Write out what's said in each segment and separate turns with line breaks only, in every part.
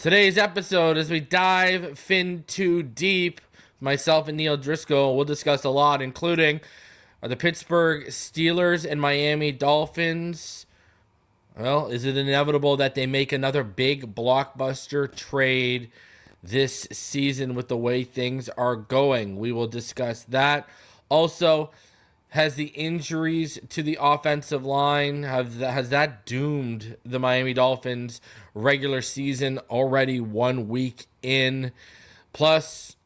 Today's episode, as we dive too deep, myself and Neal Driscoll will discuss a lot, including are the Pittsburgh Steelers and Miami Dolphins. Well, is it inevitable that they make another big blockbuster trade this season with the way things are going? We will discuss that. Also, has the injuries to the offensive line, has that doomed the Miami Dolphins regular season already 1 week in? Plus,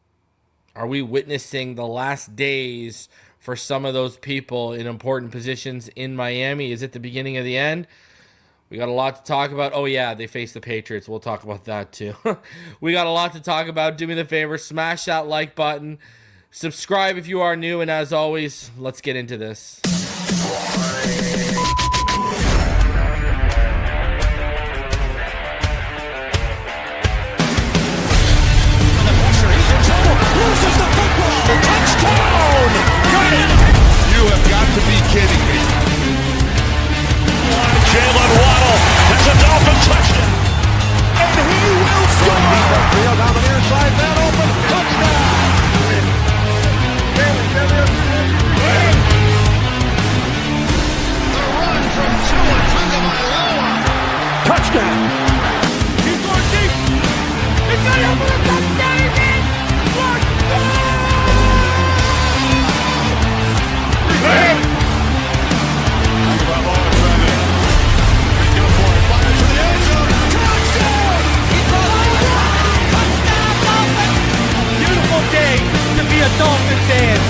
are we witnessing the last days for some of those people in important positions in Miami? Is it the beginning of the end? We got a lot to talk about. Oh, yeah, they face the Patriots. We'll talk about that, too. We got a lot to talk about. Do me the favor, smash that like button. Subscribe if you are new, and as always, let's get into this.
Touchdown! Got it! You have got to be kidding me. Jalen Waddle has a Dolphin touchdown. And he will score! Down the near side, man open, touchdown! The run from Tua Tagovailoa. Touchdown! He's going deep. He's got it for a touchdown again. Beautiful day to be a Dolphin fan.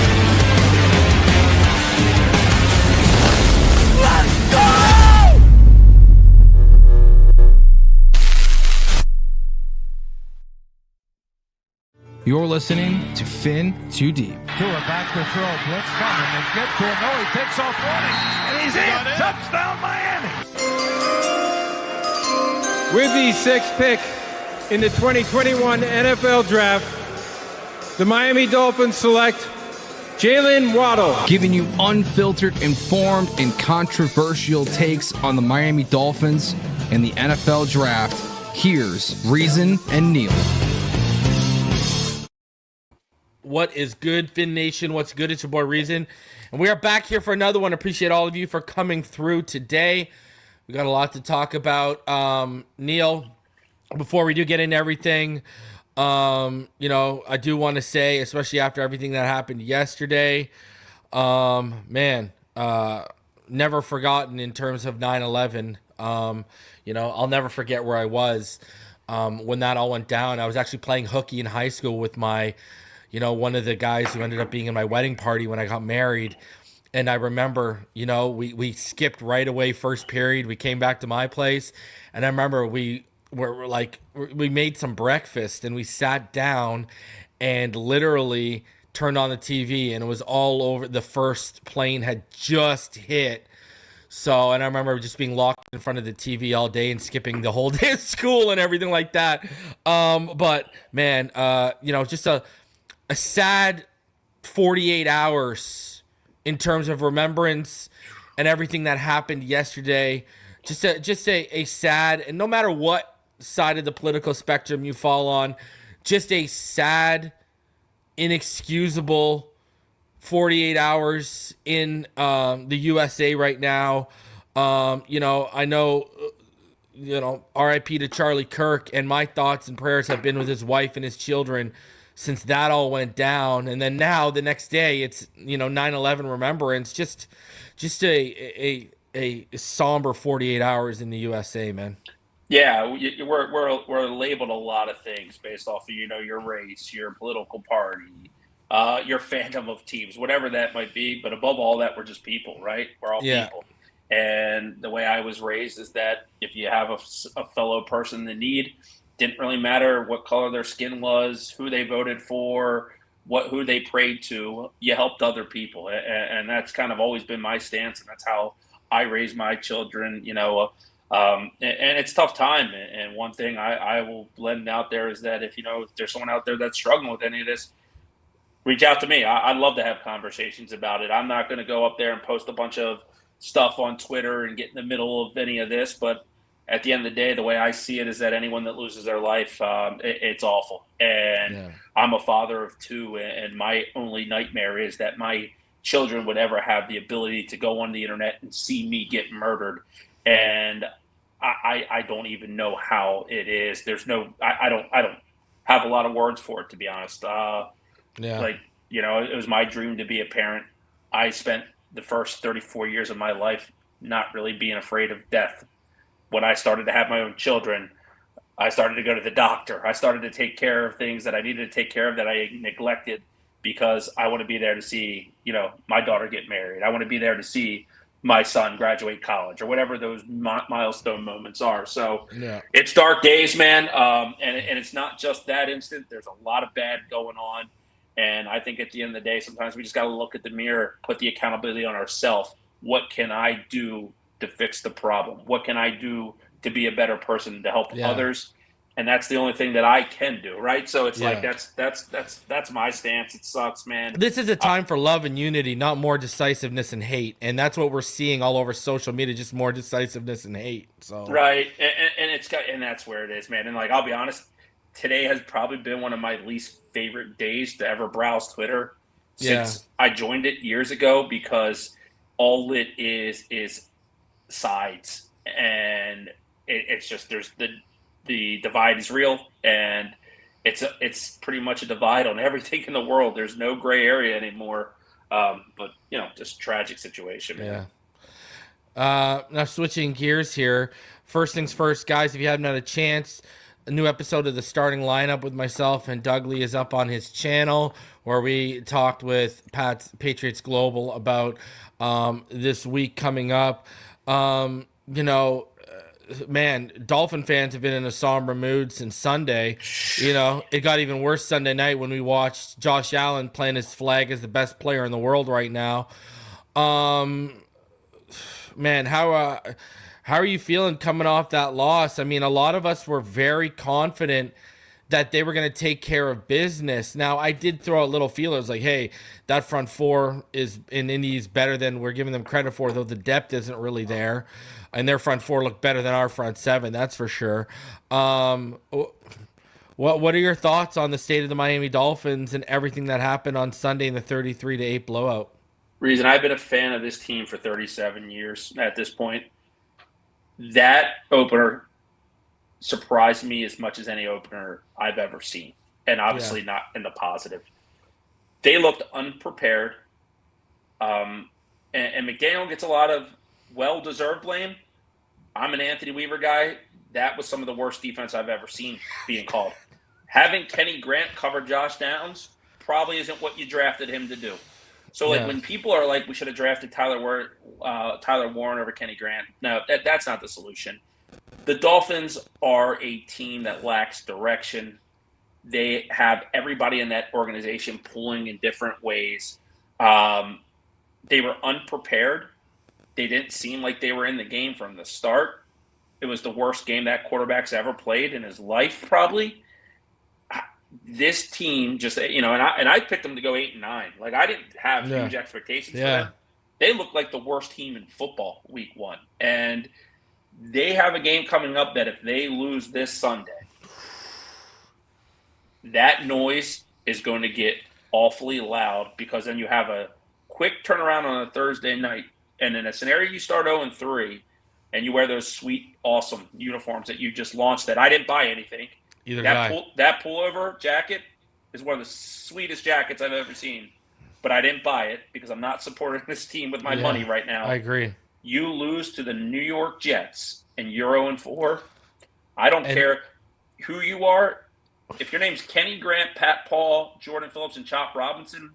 Let's go!
You're listening to Fin Too Deep.
Tua back to throw. Blitz coming. They get to him. No, he takes off running. And he's in. Touchdown, Miami.
With the sixth pick in the 2021 NFL Draft, the Miami Dolphins select Jalen Waddle.
Giving you unfiltered, informed, and controversial takes on the Miami Dolphins and the NFL Draft. Here's Reason and Neal.
What is good, Fin Nation? What's good? It's your boy Reason. And we are back here for another one. Appreciate all of you for coming through today. We got a lot to talk about. Neal, before we do get into everything, I do want to say, especially after everything that happened yesterday, never forgotten in terms of 9/11. I'll never forget where I was when that all went down. I was actually playing hooky in high school with my one of the guys who ended up being in my wedding party when I got married. And I remember, we skipped right away first period. We came back to my place. And I remember we made some breakfast and we sat down and literally turned on the TV and it was all over. The first plane had just hit. So, and I remember just being locked in front of the TV all day and skipping the whole day of school and everything like that. But man, just a sad 48 hours in terms of remembrance and everything that happened yesterday. Just a sad, and no matter what side of the political spectrum you fall on, just a sad, inexcusable 48 hours in the USA right now. I know, RIP to Charlie Kirk, and my thoughts and prayers have been with his wife and his children since that all went down. And then now the next day it's 9/11 remembrance. Just a somber 48 hours in the USA, man.
Yeah, we're labeled a lot of things based off of your race, your political party, your fandom of teams, whatever that might be. But above all that, we're just people, right? We're all people. And the way I was raised is that if you have a fellow person in need, didn't really matter what color their skin was, who they voted for, who they prayed to, you helped other people. And that's kind of always been my stance, and that's how I raise my children, and it's a tough time. And one thing I will blend out there is that if there's someone out there that's struggling with any of this, reach out to me. I'd love to have conversations about it. I'm not going to go up there and post a bunch of stuff on Twitter and get in the middle of any of this, but at the end of the day, the way I see it is that anyone that loses their life, it's awful. And I'm a father of 2, and my only nightmare is that my children would ever have the ability to go on the internet and see me get murdered. And I don't even know how it is. There's no, I don't have a lot of words for it, to be honest. Like, you know, it was my dream to be a parent. I spent the first 34 years of my life not really being afraid of death. When I started to have my own children, I started to go to the doctor. I started to take care of things that I needed to take care of that I neglected because I want to be there to see, you know, my daughter get married. I want to be there to see my son graduate college or whatever those milestone moments are. So it's dark days, man. And it's not just that instant. There's a lot of bad going on. And I think at the end of the day, sometimes we just got to look at the mirror, put the accountability on ourselves. What can I do to fix the problem? What can I do to be a better person to help others? And that's the only thing that I can do, right? So it's like that's my stance. It sucks, man.
This is a time for love and unity, not more decisiveness and hate. And that's what we're seeing all over social media, just more decisiveness and hate. So
right, and that's where it is, man. And like, I'll be honest, today has probably been one of my least favorite days to ever browse Twitter since I joined it years ago, because all it is sides, and it's just there's the divide is real, and it's pretty much a divide on everything in the world. There's no gray area anymore. But you know, just tragic situation, man.
Now switching gears here. First things first, guys, if you haven't had a chance, a new episode of the Starting Lineup with myself and Doug Lee is up on his channel, where we talked with Patriots Global about this week coming up. You know, man, Dolphin fans have been in a somber mood since Sunday. You know, it got even worse Sunday night when we watched Josh Allen playing his flag as the best player in the world right now. Man, how are you feeling coming off that loss? I mean, a lot of us were very confident that they were going to take care of business. Now, I did throw out little feelers like, hey, that front four is in Indy's better than we're giving them credit for, though the depth isn't really there. And their front four look better than our front seven, that's for sure. What are your thoughts on the state of the Miami Dolphins and everything that happened on Sunday in the 33-8 blowout?
Reason, I've been a fan of this team for 37 years at this point. That opener surprised me as much as any opener I've ever seen, and obviously not in the positive. They looked unprepared, and McDaniel gets a lot of well-deserved blame. I'm an Anthony Weaver guy. That was some of the worst defense I've ever seen being called. Having Kenny Grant cover Josh Downs probably isn't what you drafted him to do. So, like, when people are like, we should have drafted Tyler Warren over Kenny Grant, no, that's not the solution. The Dolphins are a team that lacks direction. They have everybody in that organization pulling in different ways. They were unprepared. They didn't seem like they were in the game from the start. It was the worst game that quarterback's ever played in his life, probably. This team just, you know, and I picked them to go 8-9. Like, I didn't have huge expectations for them. They look like the worst team in football week one. And they have a game coming up that if they lose this Sunday, that noise is going to get awfully loud, because then you have a quick turnaround on a Thursday night. And in a scenario you start 0-3 and you wear those sweet, awesome uniforms that you just launched that I didn't buy anything. That pullover jacket is one of the sweetest jackets I've ever seen. But I didn't buy it because I'm not supporting this team with my money right now.
I agree.
You lose to the New York Jets and you're 0-4. I don't care who you are. If your name's Kenny Grant, Pat Paul, Jordan Phillips, and Chop Robinson,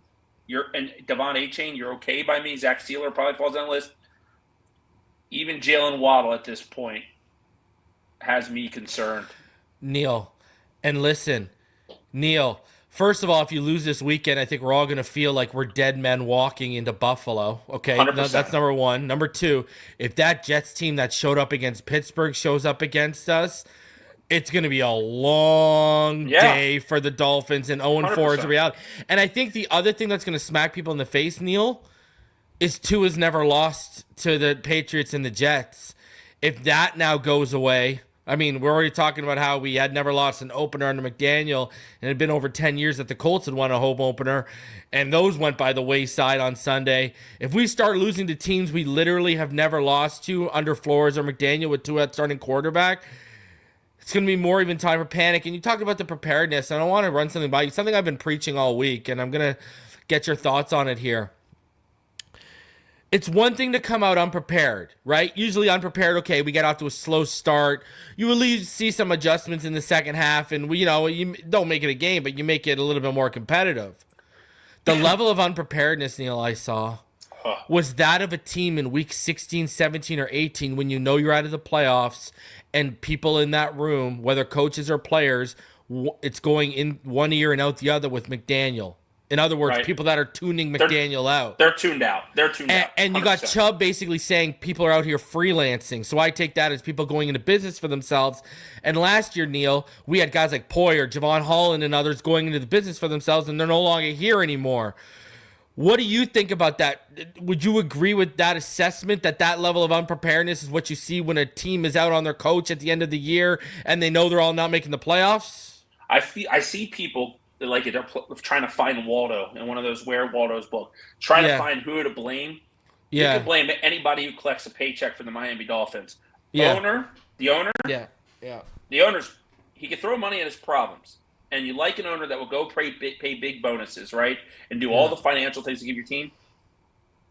and Devon A-Chain, you're okay by me. Zach Sealer probably falls on the list. Even Jalen Waddle at this point has me concerned.
Neal, and listen, Neal, first of all, if you lose this weekend, I think we're all going to feel like we're dead men walking into Buffalo. Okay,
100%.
That's number one. Number two, if that Jets team that showed up against Pittsburgh shows up against us, it's going to be a long day for the Dolphins, and 0-4 is a reality. And I think the other thing that's going to smack people in the face, Neal, is Tua's never lost to the Patriots and the Jets. if that now goes away, I mean, we're already talking about how we had never lost an opener under McDaniel, and it had been over 10 years that the Colts had won a home opener, and those went by the wayside on Sunday. If we start losing to teams we literally have never lost to under Flores or McDaniel with Tua at starting quarterback, it's going to be more even time for panic. And you talked about the preparedness, and I want to run something by you, something I've been preaching all week, and I'm going to get your thoughts on it here. It's one thing to come out unprepared, right? Usually unprepared, okay, we get off to a slow start. You at least see some adjustments in the second half, and you don't make it a game, but you make it a little bit more competitive. The level of unpreparedness, Neal, I saw was that of a team in week 16, 17, or 18 when you know you're out of the playoffs and people in that room, whether coaches or players, it's going in one ear and out the other with McDaniel. In other words, people that are tuning McDaniel out.
They're tuned out.
And you got Chubb basically saying people are out here freelancing. So I take that as people going into business for themselves. And last year, Neal, we had guys like Poyer, Javon Holland, and others going into the business for themselves, and they're no longer here anymore. What do you think about that? Would you agree with that assessment that level of unpreparedness is what you see when a team is out on their coach at the end of the year and they know they're all not making the playoffs?
I see people like they're trying to find Waldo in one of those Where Waldo's book, trying to find who to blame. You can blame anybody who collects a paycheck for the Miami Dolphins. The owner. The owner's he can throw money at his problems. And you like an owner that will go pay big bonuses, right? And do all the financial things to give your team.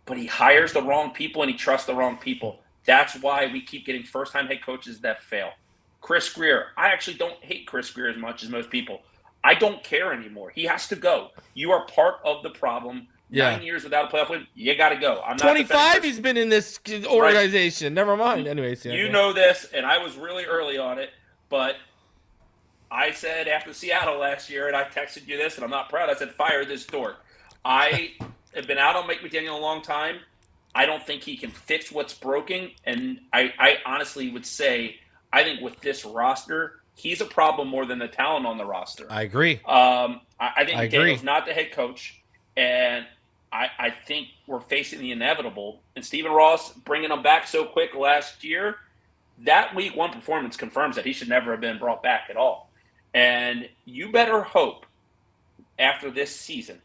But he hires the wrong people and he trusts the wrong people. That's why we keep getting first-time head coaches that fail. Chris Grier. I actually don't hate Chris Grier as much as most people. I don't care anymore. He has to go. You are part of the problem. 9 years without a playoff win, you got to go. I'm not
25 he's been in this organization. Right. Never mind. Anyways.
You know this, and I was really early on it, but I said after Seattle last year, and I texted you this, and I'm not proud, I said, fire this dork. I have been out on Mike McDaniel a long time. I don't think he can fix what's broken, and I honestly would say I think with this roster, he's a problem more than the talent on the roster.
I agree.
I think McDaniel's not the head coach, and I think we're facing the inevitable. And Stephen Ross bringing him back so quick last year, that week one performance confirms that he should never have been brought back at all. And you better hope after this season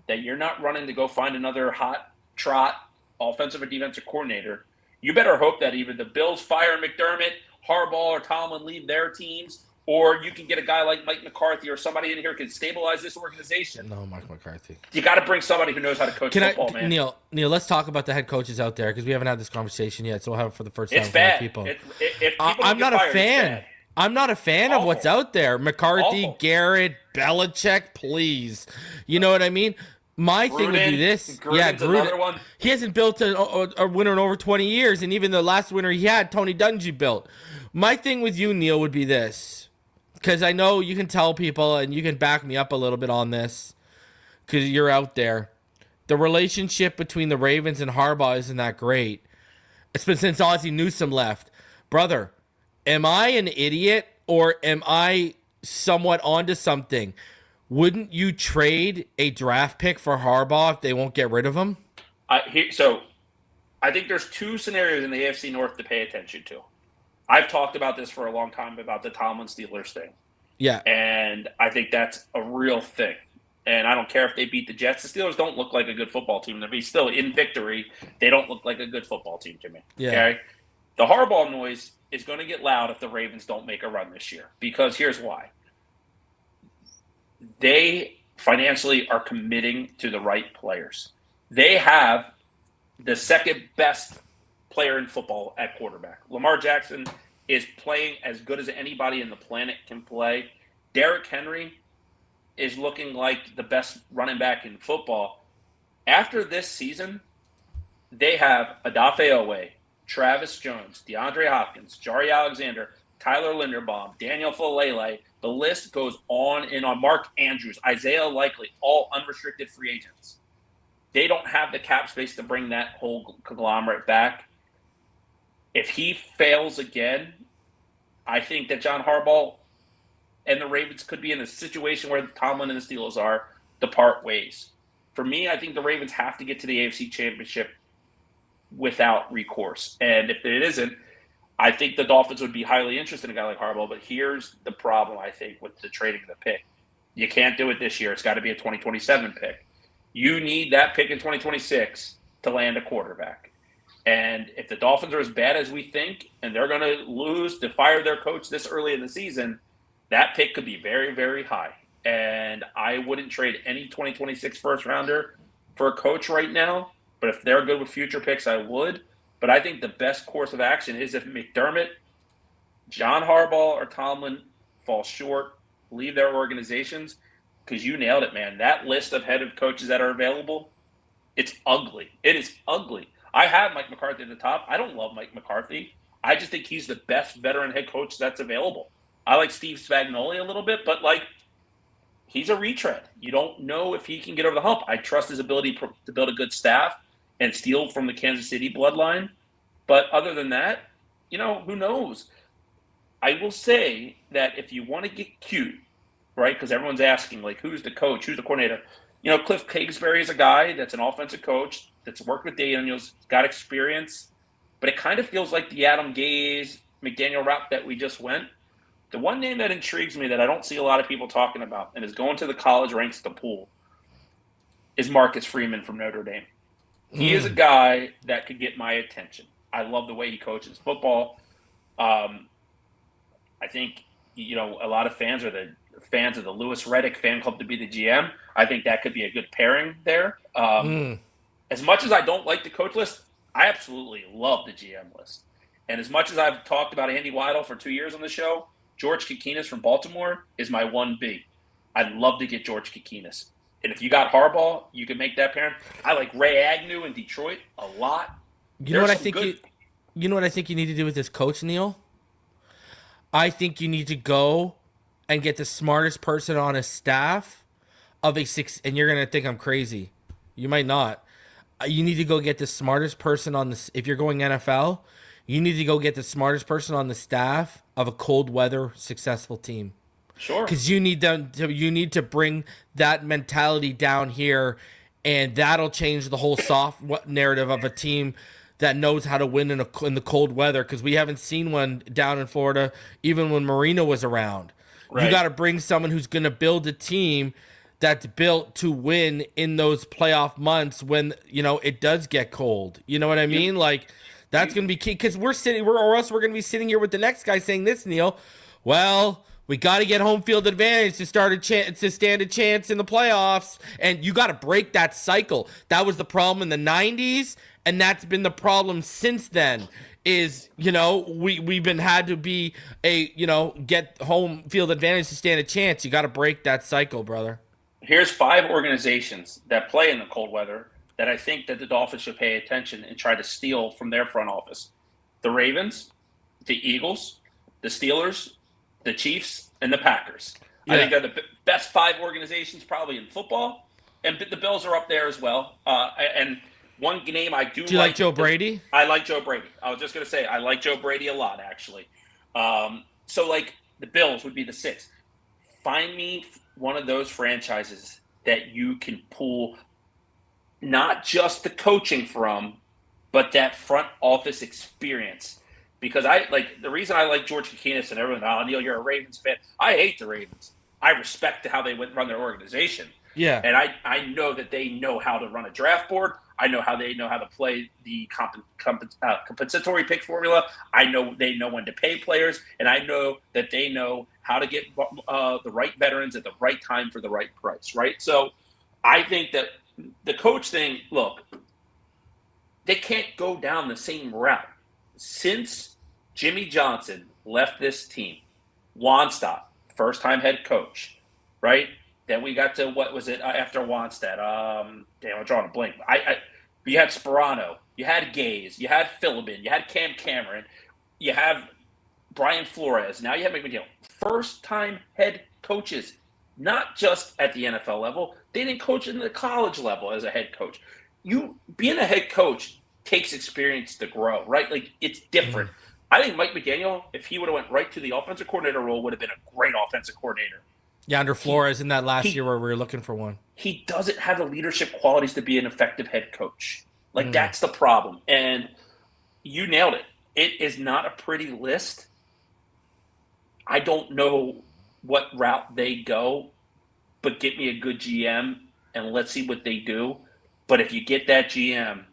that you're not running to go find another hot trot offensive or defensive coordinator. You better hope that either the Bills fire McDermott, Harbaugh, or Tomlin leave their teams, or you can get a guy like Mike McCarthy or somebody in here who can stabilize this organization.
No, Mike McCarthy.
You got to bring somebody who knows how to coach football, man.
Neal, let's talk about the head coaches out there because we haven't had this conversation yet, so we'll have it for the first time.
It's bad.
People.
I'm
not a fan. I'm not a fan of what's out there. McCarthy, Garrett, Belichick, please. You know what I mean? My thing would be this. Gruden. He hasn't built a winner in over 20 years, and even the last winner he had, Tony Dungy built. My thing with you, Neal, would be this. Because I know you can tell people, and you can back me up a little bit on this, because you're out there. The relationship between the Ravens and Harbaugh isn't that great. It's been since Ozzie Newsome left. Brother, am I an idiot, or am I somewhat onto something? Wouldn't you trade a draft pick for Harbaugh if they won't get rid of him?
So I think there's two scenarios in the AFC North to pay attention to. I've talked about this for a long time about the Tomlin Steelers thing.
Yeah.
And I think that's a real thing. And I don't care if they beat the Jets. The Steelers don't look like a good football team. They'll be still in victory. They don't look like a good football team to me.
Yeah.
Okay. The Harbaugh noise is going to get loud if the Ravens don't make a run this year. Because here's why. They financially are committing to the right players. They have the second best player in football at quarterback. Lamar Jackson is playing as good as anybody in the planet can play. Derrick Henry is looking like the best running back in football. After this season, they have Odafe Oweh, Travis Jones, DeAndre Hopkins, Jari Alexander, Tyler Linderbaum, Daniel Falele. The list goes on and on. Mark Andrews, Isaiah Likely, all unrestricted free agents. They don't have the cap space to bring that whole conglomerate back. If he fails again, I think that John Harbaugh and the Ravens could be in a situation where Tomlin and the Steelers are to part ways. For me, I think the Ravens have to get to the AFC Championship without recourse. And if it isn't, I think the Dolphins would be highly interested in a guy like Harbaugh, but here's the problem, I think, with the trading of the pick. You can't do it this year. It's got to be a 2027 pick. You need that pick in 2026 to land a quarterback. And if the Dolphins are as bad as we think, and they're going to lose to fire their coach this early in the season, that pick could be very, very high. And I wouldn't trade any 2026 first rounder for a coach right now. But if they're good with future picks, I would. But I think the best course of action is if McDermott, John Harbaugh, or Tomlin fall short, leave their organizations, because you nailed it, man. That list of head of coaches that are available, it's ugly. It is ugly. I have Mike McCarthy at the top. I don't love Mike McCarthy. I just think he's the best veteran head coach that's available. I like Steve Spagnuolo a little bit, but he's a retread. You don't know if he can get over the hump. I trust his ability to build a good staff and steal from the Kansas City bloodline. But other than that, who knows? I will say that if you want to get cute, right, because everyone's asking, who's the coach, who's the coordinator? Cliff Kingsbury is a guy that's an offensive coach that's worked with Daniels, got experience, but it kind of feels like the Adam Gase, McDaniel route that we just went. The one name that intrigues me that I don't see a lot of people talking about and is going to the college ranks to pool is Marcus Freeman from Notre Dame. He is a guy that could get my attention. I love the way he coaches football. I think, a lot of fans are fans of the Louis Riddick fan club to be the GM. I think that could be a good pairing there. As much as I don't like the coach list, I absolutely love the GM list. And as much as I've talked about Andy Weidel for 2 years on the show, George Kokinis from Baltimore is my 1B. I'd love to get George Kokinis. And if you got Harbaugh, you can make that pairing. I like Ray Agnew in Detroit a lot.
You know what I think you need to do with this coach, Neal? I think you need to go and get the smartest person on his staff of a six. And you're gonna think I'm crazy. You might not. You need to go get the smartest person on this. If you're going NFL, you need to go get the smartest person on the staff of a cold weather successful team.
Sure.
Because you need to bring that mentality down here, and that'll change the whole soft narrative of a team that knows how to win in the cold weather. Because we haven't seen one down in Florida, even when Marino was around. Right. You got to bring someone who's going to build a team that's built to win in those playoff months when it does get cold. You know what I mean? That's going to be key, because we're going to be sitting here with the next guy saying this, Neal. Well, we got to get home field advantage to stand a chance in the playoffs, and you got to break that cycle. That was the problem in the 90s, and that's been the problem since then. Is we've been had to be get home field advantage to stand a chance. You got to break that cycle, brother.
Here's 5 organizations that play in the cold weather that I think that the Dolphins should pay attention and try to steal from their front office. The Ravens, the Eagles, the Steelers, the Chiefs, and the Packers. Yeah. I think they're the best 5 organizations probably in football, and the Bills are up there as well. And one name I do.
Do you like Joe Brady?
I like Joe Brady. I was just going to say I like Joe Brady a lot, actually. So the Bills would be the 6th. Find me one of those franchises that you can pull not just the coaching from, but that front office experience. Because the reason I like George Kokinis and everyone, Neal, you're a Ravens fan. I hate the Ravens. I respect how they run their organization.
Yeah.
And I know that they know how to run a draft board. I know how they know how to play the compensatory pick formula. I know they know when to pay players, and I know that they know how to get the right veterans at the right time for the right price, right? So I think that the coach thing, look, they can't go down the same route. Since Jimmy Johnson left this team, Wannstedt, first-time head coach, right? Then we got to, what was it after Wannstedt? I'm drawing a blank. You had Sperano, you had Gaze, you had Philbin, you had Cam Cameron, you have Brian Flores, now you have McDaniel. First-time head coaches, not just at the NFL level. They didn't coach in the college level as a head coach. Being a head coach takes experience to grow, right? It's different. I think Mike McDaniel, if he would have went right to the offensive coordinator role, would have been a great offensive coordinator.
Yeah, under Flores in that last year where we were looking for one.
He doesn't have the leadership qualities to be an effective head coach. That's the problem. And you nailed it. it is not a pretty list. I don't know what route they go, but get me a good GM and let's see what they do. But if you get that GM,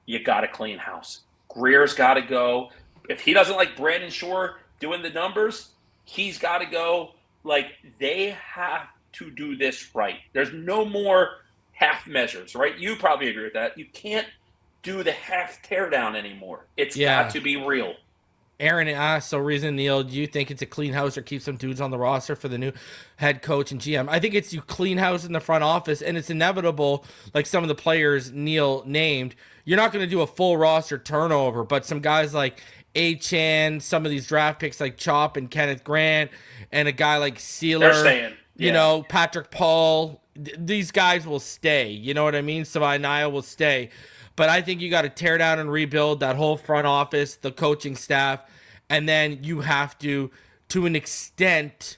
you got to clean house. Grier's got to go. If he doesn't like Brandon Shore doing the numbers, he's got to go. Like, they have to do this right. There's no more half measures, right? You probably agree with that. You can't do the half teardown anymore. It's got to be real.
Aaron asked, so Reason, Neal, do you think it's a clean house or keep some dudes on the roster for the new head coach and GM? I think it's you clean house in the front office, and it's inevitable, like some of the players Neal named. You're not going to do a full roster turnover, but some guys like A-Chan, some of these draft picks like Chop and Kenneth Grant, and a guy like Sealer,
They're staying.
you know, Patrick Paul, these guys will stay. You know what I mean? Savaiinaea will stay. But I think you got to tear down and rebuild that whole front office, the coaching staff, and then you have to an extent,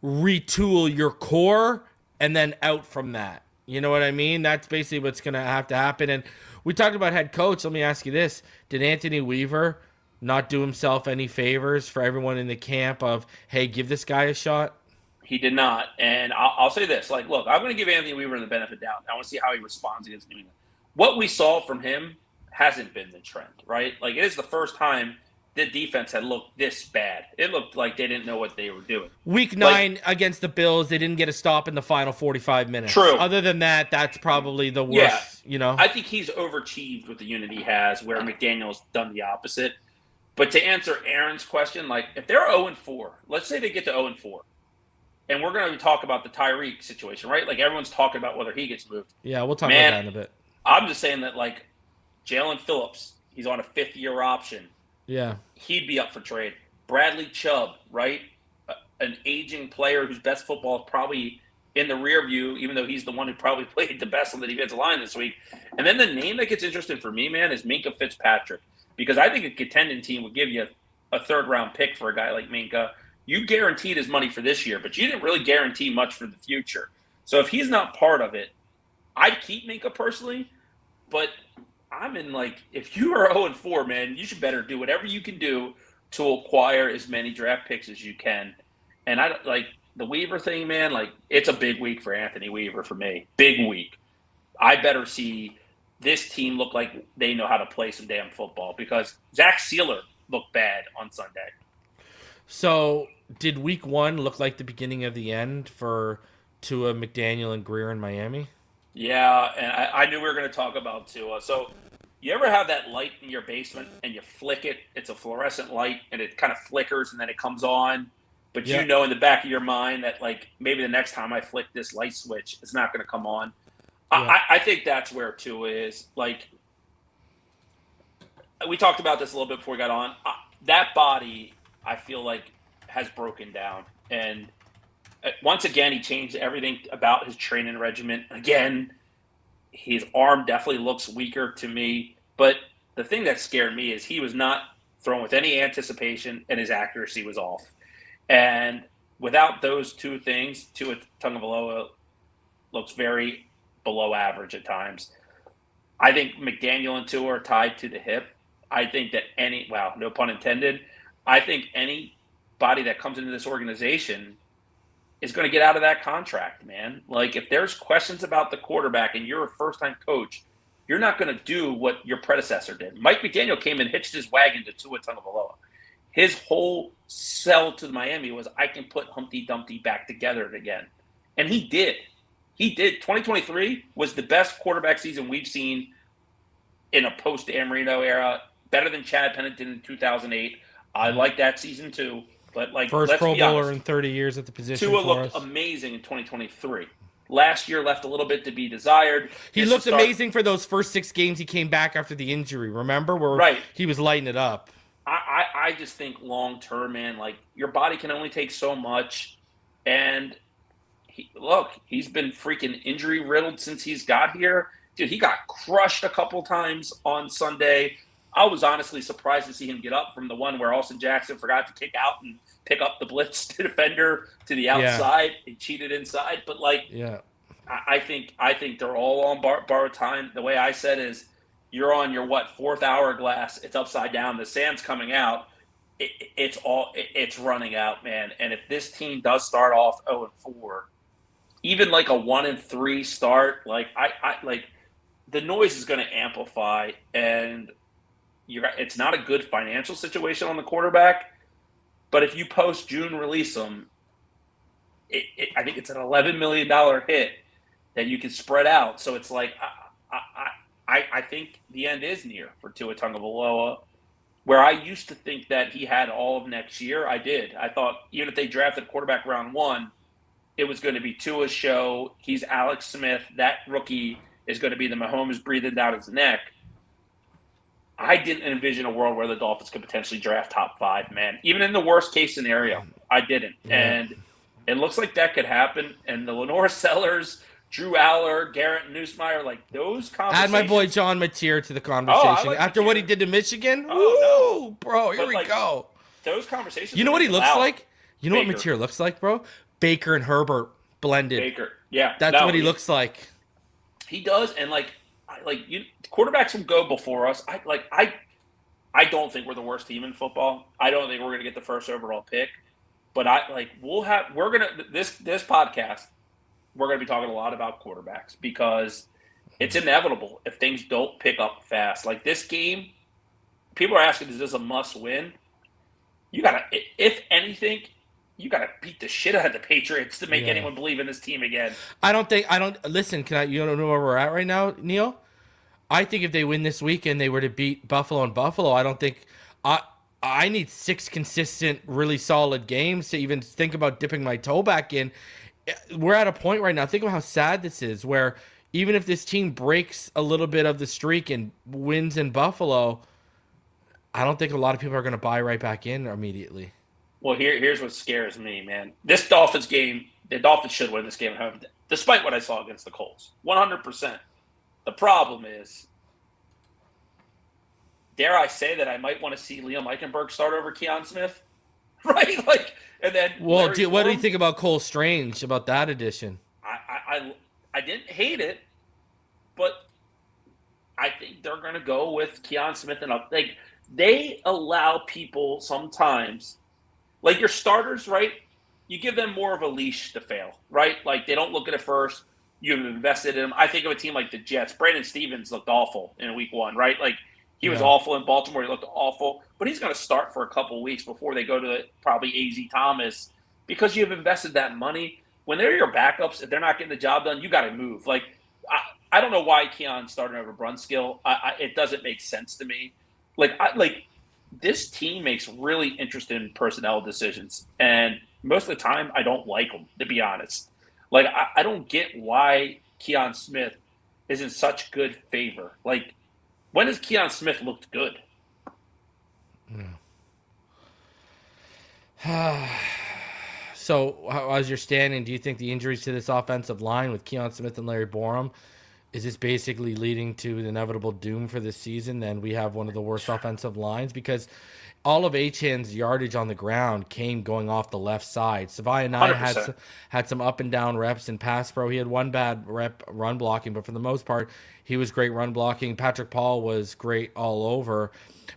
retool your core and then out from that. You know what I mean? That's basically what's going to have to happen. And we talked about head coach. Let me ask you this. Did Anthony Weaver not do himself any favors for everyone in the camp of, hey, give this guy a shot?
He did not. And I'll say this. Like, look, I'm going to give Anthony Weaver the benefit of the doubt. I want to see how he responds against New England. What we saw from him hasn't been the trend, right? Like, it is the first time the defense had looked this bad. It looked like they didn't know what they were doing.
Week 9 against the Bills, they didn't get a stop in the final 45 minutes.
True.
Other than that, that's probably the worst, you know?
I think he's overachieved with the unit he has, where McDaniel's done the opposite. But to answer Aaron's question, like, if they're 0-4, let's say they get to 0-4, and we're going to talk about the Tyreek situation, right? Like, everyone's talking about whether he gets moved.
Yeah, we'll talk about that in a bit.
I'm just saying that, like, Jalen Phillips, he's on a 5th-year option.
Yeah.
He'd be up for trade. Bradley Chubb, right? An aging player whose best football is probably in the rear view, even though he's the one who probably played the best on the defensive line this week. And then the name that gets interesting for me, man, is Minkah Fitzpatrick. Because I think a contending team would give you a 3rd-round pick for a guy like Minkah. You guaranteed his money for this year, but you didn't really guarantee much for the future. So if he's not part of it, I'd keep Minkah personally, but I'm in, like, if you are 0-4, man, you should better do whatever you can do to acquire as many draft picks as you can. And I like the Weaver thing, man, like, it's a big week for Anthony Weaver for me. Big week. I better see this team look like they know how to play some damn football, because Zach Sealer looked bad on Sunday.
So did week 1 look like the beginning of the end for Tua, McDaniel, and Grier in Miami?
Yeah, and I knew we were going to talk about Tua. So you ever have that light in your basement and you flick it? It's a fluorescent light and it kind of flickers and then it comes on. But you know in the back of your mind that, like, maybe the next time I flick this light switch, it's not going to come on. Yeah. I think that's where Tua is. Like, we talked about this a little bit before we got on. That body, I feel like, has broken down. And once again, he changed everything about his training regimen. Again, his arm definitely looks weaker to me. But the thing that scared me is he was not throwing with any anticipation, and his accuracy was off. And without those two things, Tua Tagovailoa looks very below average at times. I think McDaniel and Tua are tied to the hip. I think that no pun intended, I think anybody that comes into this organization is going to get out of that contract, man. Like, if there's questions about the quarterback and you're a first-time coach, you're not going to do what your predecessor did. Mike McDaniel came and hitched his wagon to Tua Tagovailoa. His whole sell to Miami was, I can put Humpty Dumpty back together again. And he did. He did. 2023 was the best quarterback season we've seen in a post-Dan Marino era, better than Chad Pennington in 2008. I like that season too. But, like,
first
let's
Pro
be
Bowler
honest,
in 30 years at the position
Tua
for
looked
us.
amazing in 2023. Last year left a little bit to be desired.
He looked amazing for those first 6 games he came back after the injury. Remember? Where he was lighting it up.
I just think long term, man, like, your body can only take so much. And he's been freaking injury riddled since he's got here. Dude, he got crushed a couple times on Sunday. I was honestly surprised to see him get up from the one where Austin Jackson forgot to kick out and pick up the blitz defender to the outside. Yeah. He cheated inside. But, like, I think they're all on borrowed time. The way I said is, you're on your fourth hourglass. It's upside down. The sand's coming out. It's running out, man. And if this team does start off 0-4, even like a 1-3 start, like I like the noise is going to amplify, and it's not a good financial situation on the quarterback. But if you post June release them, I think it's an $11 million hit that you can spread out. So it's like I think the end is near for Tua Tagovailoa. Where I used to think that he had all of next year, I did. I thought even if they drafted quarterback round 1, it was going to be Tua's show. He's Alex Smith. That rookie is going to be the Mahomes breathing down his neck. I didn't envision a world where the Dolphins could potentially draft top 5, man. Even in the worst case scenario, I didn't. Yeah. And it looks like that could happen. And the Lenore Sellers, Drew Aller, Garrett Nussmeier, like those conversations.
Add my boy John Mateer to the conversation. After what he did to Michigan.
Oh,
no. Bro, here we go.
Those conversations.
You know what he looks like? You know
Baker.
what Mateer looks like, bro? Baker and Herbert blended.
Baker, yeah.
That's what he looks like.
He does, and quarterbacks will go before us. I don't think we're the worst team in football. I don't think we're going to get the first overall pick. But this podcast, we're going to be talking a lot about quarterbacks because it's inevitable if things don't pick up fast. Like this game, people are asking, is this a must win? You got to, if anything, you got to beat the shit out of the Patriots to make anyone believe in this team again.
Listen, you don't know where we're at right now, Neal? I think if they win this weekend, they were to beat Buffalo and Buffalo. I don't think, I need 6 consistent, really solid games to even think about dipping my toe back in. We're at a point right now. Think about how sad this is, where even if this team breaks a little bit of the streak and wins in Buffalo, I don't think a lot of people are going to buy right back in immediately.
Well, here's what scares me, man. This Dolphins game, the Dolphins should win this game at home, despite what I saw against the Colts. 100%. The problem is, dare I say that I might want to see Liam Eichenberg start over Keon Smith? Right? And then.
Well, what do you think about Cole Strange, about that addition?
I didn't hate it, but I think they're going to go with Keon Smith and up. They allow people sometimes, like your starters, right? You give them more of a leash to fail, right? Like they don't look at it first. You've invested in them. I think of a team like the Jets. Brandon Stevens looked awful in week 1, right? Like he was awful in Baltimore. He looked awful, but he's going to start for a couple weeks before they go to probably A.Z. Thomas because you've invested that money. When they're your backups, if they're not getting the job done, you got to move. Like I don't know why Keon's starting over Brunskill. It doesn't make sense to me. This team makes really interesting personnel decisions, and most of the time I don't like them, to be honest. Like I don't get why Keon Smith is in such good favor. Like when has Keon Smith looked good?
So, as you're standing, do you think the injuries to this offensive line with Keon Smith and Larry Borum, is this basically leading to the inevitable doom for this season? Then we have one of the worst offensive lines because all of Achan's yardage on the ground came going off the left side. Savaiinaea had some up and down reps in pass pro. He had one bad rep run blocking, but for the most part, he was great run blocking. Patrick Paul was great all over.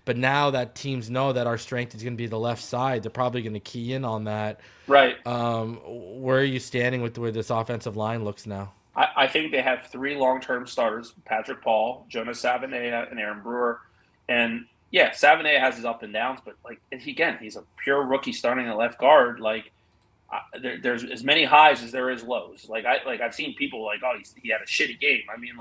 But now that teams know that our strength is going to be the left side, they're probably going to key in on that.
Right.
Where are you standing with the way this offensive line looks now?
I think they have 3 long-term starters: Patrick Paul, Jonah Savaiinaea, and Aaron Brewer. And yeah, Savaiinaea has his up and downs, but he's a pure rookie starting at left guard. There's as many highs as there is lows. I've seen people he had a shitty game. I mean,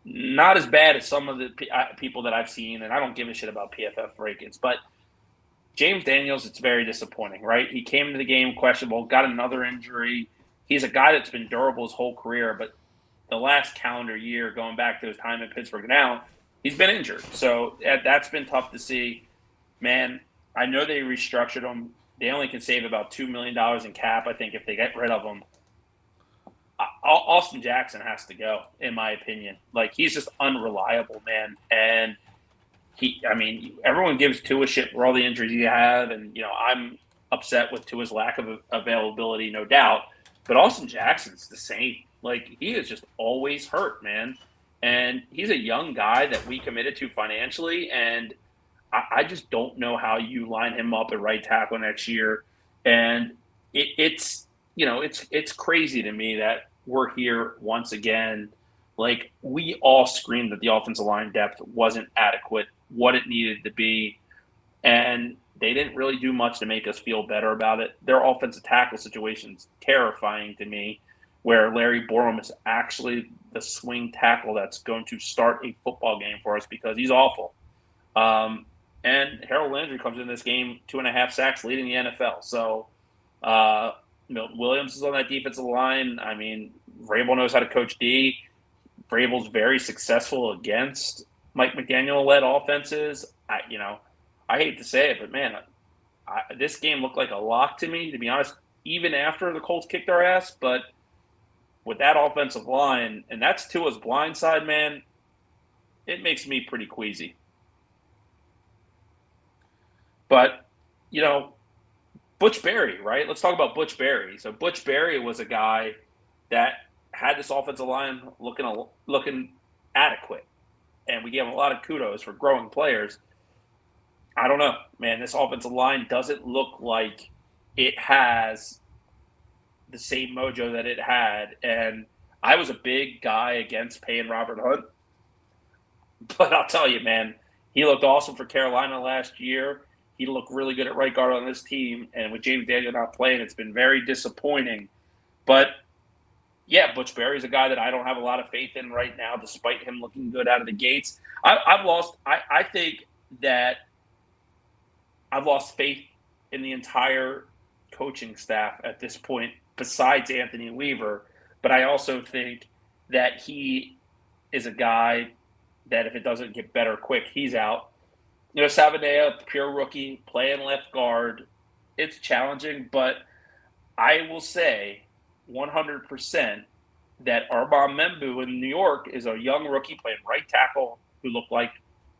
not as bad as some of the people that I've seen, and I don't give a shit about PFF rankings. But James Daniels, it's very disappointing, right? He came into the game questionable, got another injury. He's a guy that's been durable his whole career, but the last calendar year, going back to his time in Pittsburgh now, he's been injured. So that's been tough to see. Man, I know they restructured him. They only can save about $2 million in cap, I think, if they get rid of him. Austin Jackson has to go, in my opinion. He's just unreliable, man. And everyone gives Tua shit for all the injuries he have, and I'm upset with Tua's lack of availability, no doubt. But Austin Jackson's the same. He is just always hurt, man. And he's a young guy that we committed to financially, and I just don't know how you line him up at right tackle next year. And it's crazy to me that we're here once again. Like, we all screamed that the offensive line depth wasn't adequate, what it needed to be, and they didn't really do much to make us feel better about it. Their offensive tackle situation's terrifying to me, where Larry Borom is actually the swing tackle that's going to start a football game for us because he's awful. And Harold Landry comes in this game 2.5 sacks, leading the NFL. So Milton Williams is on that defensive line. I mean, Vrabel knows how to coach D. Vrabel's very successful against Mike McDaniel-led offenses. I hate to say it, but man, this game looked like a lock to me, to be honest, even after the Colts kicked our ass. But with that offensive line, and that's Tua's blind side, man, it makes me pretty queasy. But, Butch Berry, right? Let's talk about Butch Berry. So Butch Berry was a guy that had this offensive line looking adequate, and we gave him a lot of kudos for growing players. I don't know, man. This offensive line doesn't look like it has the same mojo that it had. And I was a big guy against paying Robert Hunt, but I'll tell you, man, he looked awesome for Carolina last year. He looked really good at right guard on this team, and with James Daniel not playing, it's been very disappointing. But yeah, Butch Berry's a guy that I don't have a lot of faith in right now, despite him looking good out of the gates. I think that I've lost faith in the entire coaching staff at this point, besides Anthony Weaver. But I also think that he is a guy that if it doesn't get better quick, he's out. Savaiinaea, pure rookie, playing left guard. It's challenging, but I will say 100% that Armand Membu in New York is a young rookie playing right tackle who looked like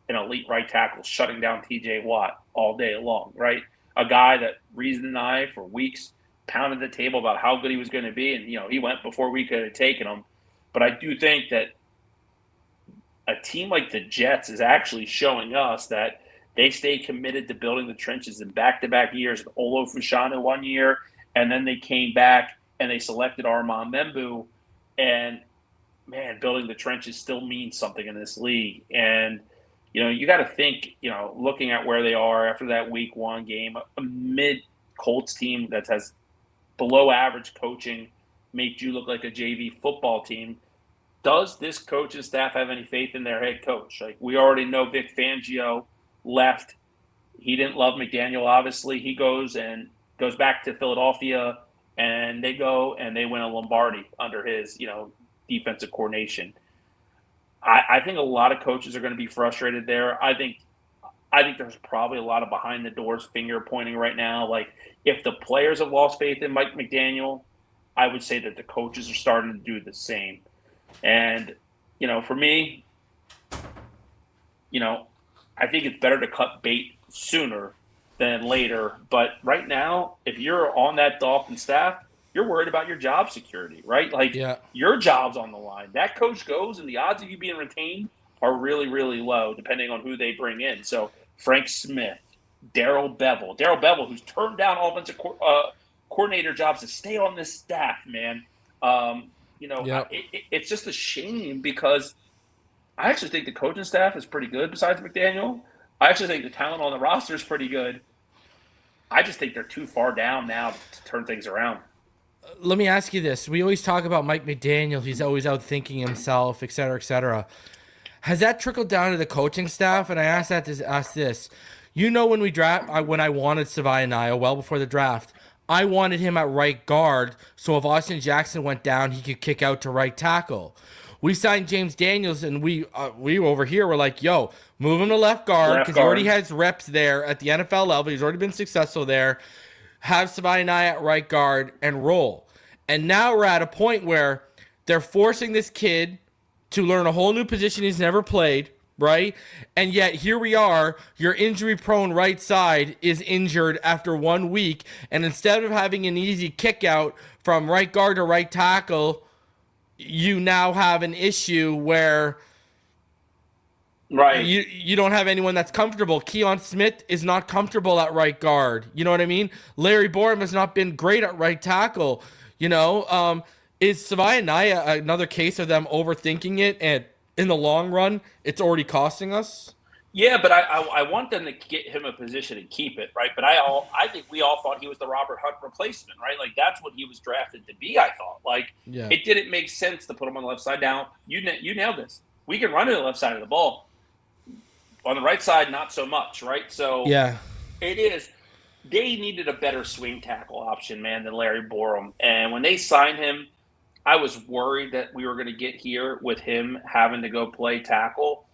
an elite right tackle, shutting down TJ Watt all day long, right? A guy that Reason and I, for weeks, pounded the table about how good he was going to be, and he went before we could have taken him. But I do think that a team like the Jets is actually showing us that they stay committed to building the trenches in back-to-back years. Olo Fashanu one year, and then they came back and they selected Armand Membu. And, man, building the trenches still means something in this league. And, you got to think, looking at where they are after that week one game, a mid-Colts team that has below-average coaching made you look like a JV football team. Does this coaching staff have any faith in their head coach? Like, we already know Vic Fangio left. He didn't love McDaniel, obviously. He goes back to Philadelphia, and they go and they win a Lombardi under his, defensive coordination. I think a lot of coaches are going to be frustrated there. I think there's probably a lot of behind the doors finger pointing right now. Like, if the players have lost faith in Mike McDaniel, I would say that the coaches are starting to do the same. And, for me, I think it's better to cut bait sooner than later. But right now, if you're on that Dolphin staff, you're worried about your job security, right? Like, your job's on the line. That coach goes, and the odds of you being retained are really, really low, depending on who they bring in. So Frank Smith, Darrell Bevel, who's turned down offensive coordinator jobs to stay on this staff, man. It's just a shame because I actually think the coaching staff is pretty good besides McDaniel. I actually think the talent on the roster is pretty good. I just think they're too far down now to turn things around.
Let me ask you this. We always talk about Mike McDaniel. He's always outthinking himself, et cetera, et cetera. Has that trickled down to the coaching staff? And I ask this. When we when I wanted Savaiinaea well before the draft, I wanted him at right guard, so if Austin Jackson went down, he could kick out to right tackle. We signed James Daniels, and we over here were like, yo, move him to left guard because he already has reps there at the NFL level. He's already been successful there. Have Savaiinaea at right guard and roll. And now we're at a point where they're forcing this kid to learn a whole new position he's never played, right? And yet here we are, your injury-prone right side is injured after 1 week, and instead of having an easy kick out from right guard to right tackle, you now have an issue where
Right.
You don't have anyone that's comfortable. Keon Smith is not comfortable at right guard. You know what I mean? Larry Borum has not been great at right tackle. You know, is Savaiinaea another case of them overthinking it, and in the long run, it's already costing us?
Yeah, but I want them to get him a position and keep it, right? But I think we all thought he was the Robert Hunt replacement, right? Like that's what he was drafted to be. I thought, like, It didn't make sense to put him on the left side. Now you nailed this. We can run to the left side of the ball. On the right side, not so much, right? So
yeah,
it is. They needed a better swing tackle option, man, than Larry Borum. And when they signed him, I was worried that we were going to get here with him having to go play tackle.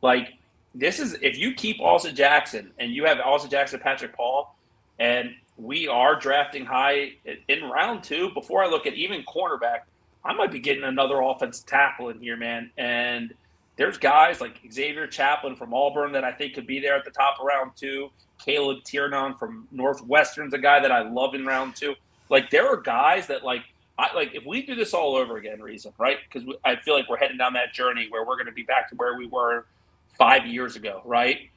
Like, this is, if you keep Austin Jackson and you have Austin Jackson, Patrick Paul, and we are drafting high in round 2, before I look at even cornerback, I might be getting another offensive tackle in here, man. And there's guys like Xavier Chaplin from Auburn that I think could be there at the top of round 2. Caleb Tiernan from Northwestern's a guy that I love in round 2. Like, there are guys that, if we do this all over again, Reason, right? Because I feel like we're heading down that journey where we're going to be back to where we were 5 years ago, right?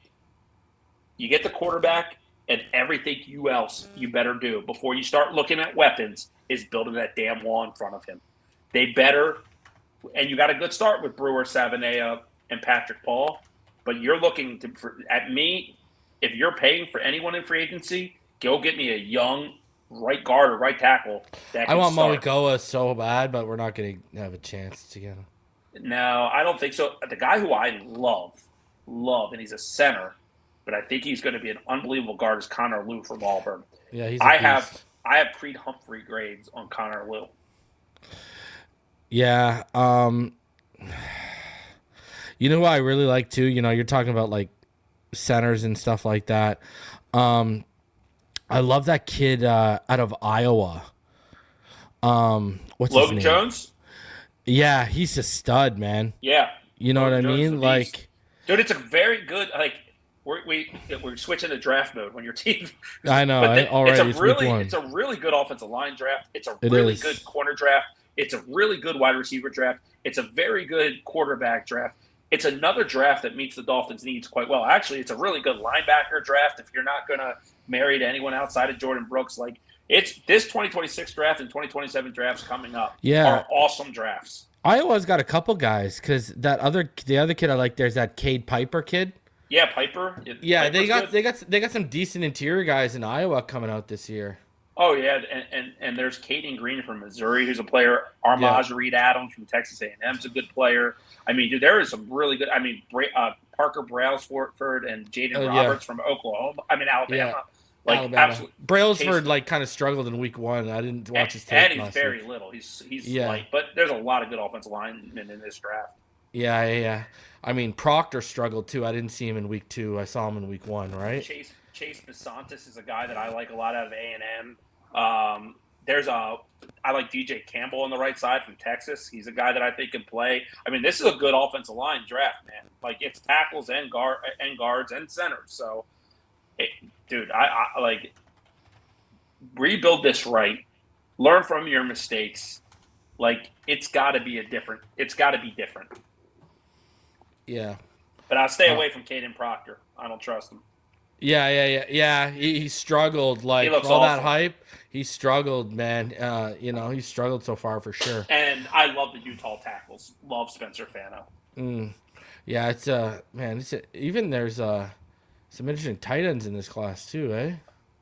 You get the quarterback, and everything else you better do before you start looking at weapons is building that damn wall in front of him. They better. And you got a good start with Brewer, Savaiinaea, and Patrick Paul. But you're looking at me, if you're paying for anyone in free agency, go get me a young right guard or right tackle.
I want Moegoa so bad, but we're not going to have a chance to get him.
No, I don't think so. The guy who I love, and he's a center, but I think he's going to be an unbelievable guard is Connor Lew from Auburn.
Yeah, he's
I have Creed Humphrey grades on Connor Lew.
Yeah. You know who I really like too? You know, you're talking about like centers and stuff like that. I love that kid out of Iowa. What's
Logan
his name?
Jones?
Yeah, he's a stud, man.
Yeah.
You know
Logan
what I
Jones
mean? Like,
dude, it's a very good we're switching to draft mode when your team.
I know.
It's a really good offensive line draft. It's a really good corner draft. It's a really good wide receiver draft. It's a very good quarterback draft. It's another draft that meets the Dolphins' needs quite well. Actually, it's a really good linebacker draft if you're not going to marry to anyone outside of Jordan Brooks. Like, it's this 2026 draft and 2027 drafts coming up are awesome drafts.
Iowa's got a couple guys because the other kid I like there's that Cade Piper kid.
Yeah, Piper.
Yeah, they got some decent interior guys in Iowa coming out this year.
Oh, yeah, and there's Caden Green from Missouri, who's a player. Armaj Reed Adams from Texas A&M's a good player. I mean, dude, there is some really good – I mean, Parker Brailsford and Jaden Roberts from Oklahoma – I mean, Alabama.
Yeah. Alabama. Brailsford, kind of struggled in week 1. I didn't watch his tape.
And he's very little. He's light. But there's a lot of good offensive linemen in this draft.
Yeah. I mean, Proctor struggled, too. I didn't see him in week 2. I saw him in week 1, right?
Chase Besantis is a guy that I like a lot out of A&M. I like DJ Campbell on the right side from Texas. He's a guy that I think can play. I mean, this is a good offensive line draft, man. Like, it's tackles and guards and centers. So, dude, I like rebuild this right. Learn from your mistakes. Like, it's got to be different.
Yeah.
But I'll stay away from Caden Proctor. I don't trust him.
Yeah. He struggled. Like, for all that hype, he struggled, man. He struggled so far for sure.
And I love the Utah tackles. Love Spencer Fano.
Yeah, even there's some interesting tight ends in this class too, eh?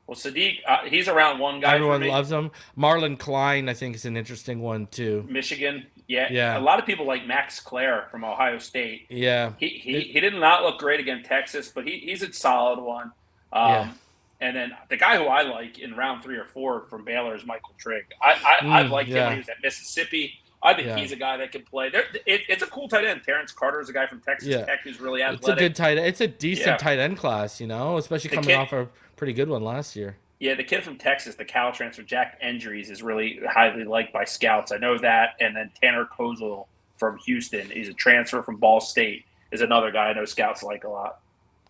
Well, Sadiq, he's around one guy.
Everyone loves him. Marlon Klein, I think, is an interesting one too.
Michigan, yeah. A lot of people like Max Clare from Ohio State.
Yeah,
he did not look great against Texas, but he's a solid one. And then the guy who I like in round 3 or 4 from Baylor is Michael Trigg. I've liked him when he was at Mississippi. I think he's a guy that can play. It's a cool tight end. Terrence Carter is a guy from Texas Tech who's really athletic.
It's a good tight end. It's a decent tight end class, especially coming off a pretty good one last year.
Yeah, the kid from Texas, the Cal transfer, Jack Endries, is really highly liked by scouts. I know that. And then Tanner Kozel from Houston, he's a transfer from Ball State, is another guy I know scouts like a lot.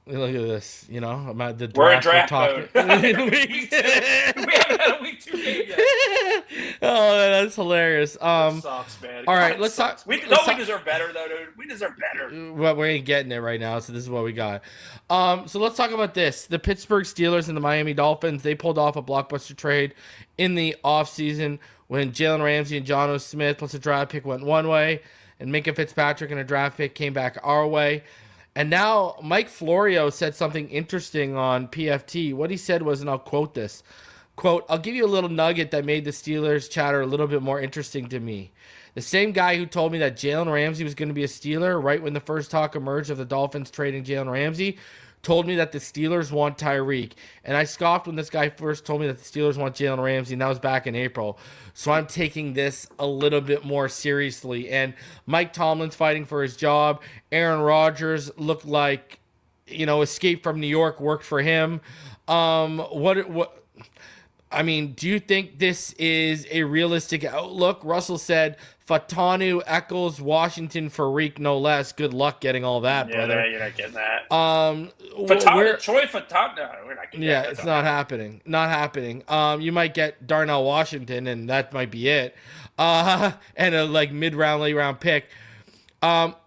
Look at this, I'm at the draft.
We're in draft mode.
we haven't had a week 2 game yet. Oh, That's hilarious.
It sucks, man.
All right, let's talk.
We deserve better, though, dude. We deserve better.
Well, we ain't getting it right now, so this is what we got. So let's talk about this. The Pittsburgh Steelers and the Miami Dolphins, they pulled off a blockbuster trade in the offseason when Jalen Ramsey and Jonah Smith plus a draft pick went one way, and Minka Fitzpatrick and a draft pick came back our way. And now Mike Florio said something interesting on PFT. What he said was, and I'll quote this, quote, "I'll give you a little nugget that made the Steelers chatter a little bit more interesting to me. The same guy who told me that Jalen Ramsey was going to be a Steeler right when the first talk emerged of the Dolphins trading Jalen Ramsey told me that the Steelers want Tyreek. And I scoffed when this guy first told me that the Steelers want Jalen Ramsey, and that was back in April. So I'm taking this a little bit more seriously. And Mike Tomlin's fighting for his job. Aaron Rodgers looked like, Escape from New York worked for him. Do you think this is a realistic outlook? Russell said, Fatanu, Eccles, Washington, Farik, no less. Good luck getting all that, brother.
Yeah, you're not getting that.
Troy
Fatanu, no, we're not getting
yeah,
that.
it's not happening. Not happening. You might get Darnell Washington, and that might be it. And a mid-round, late-round pick.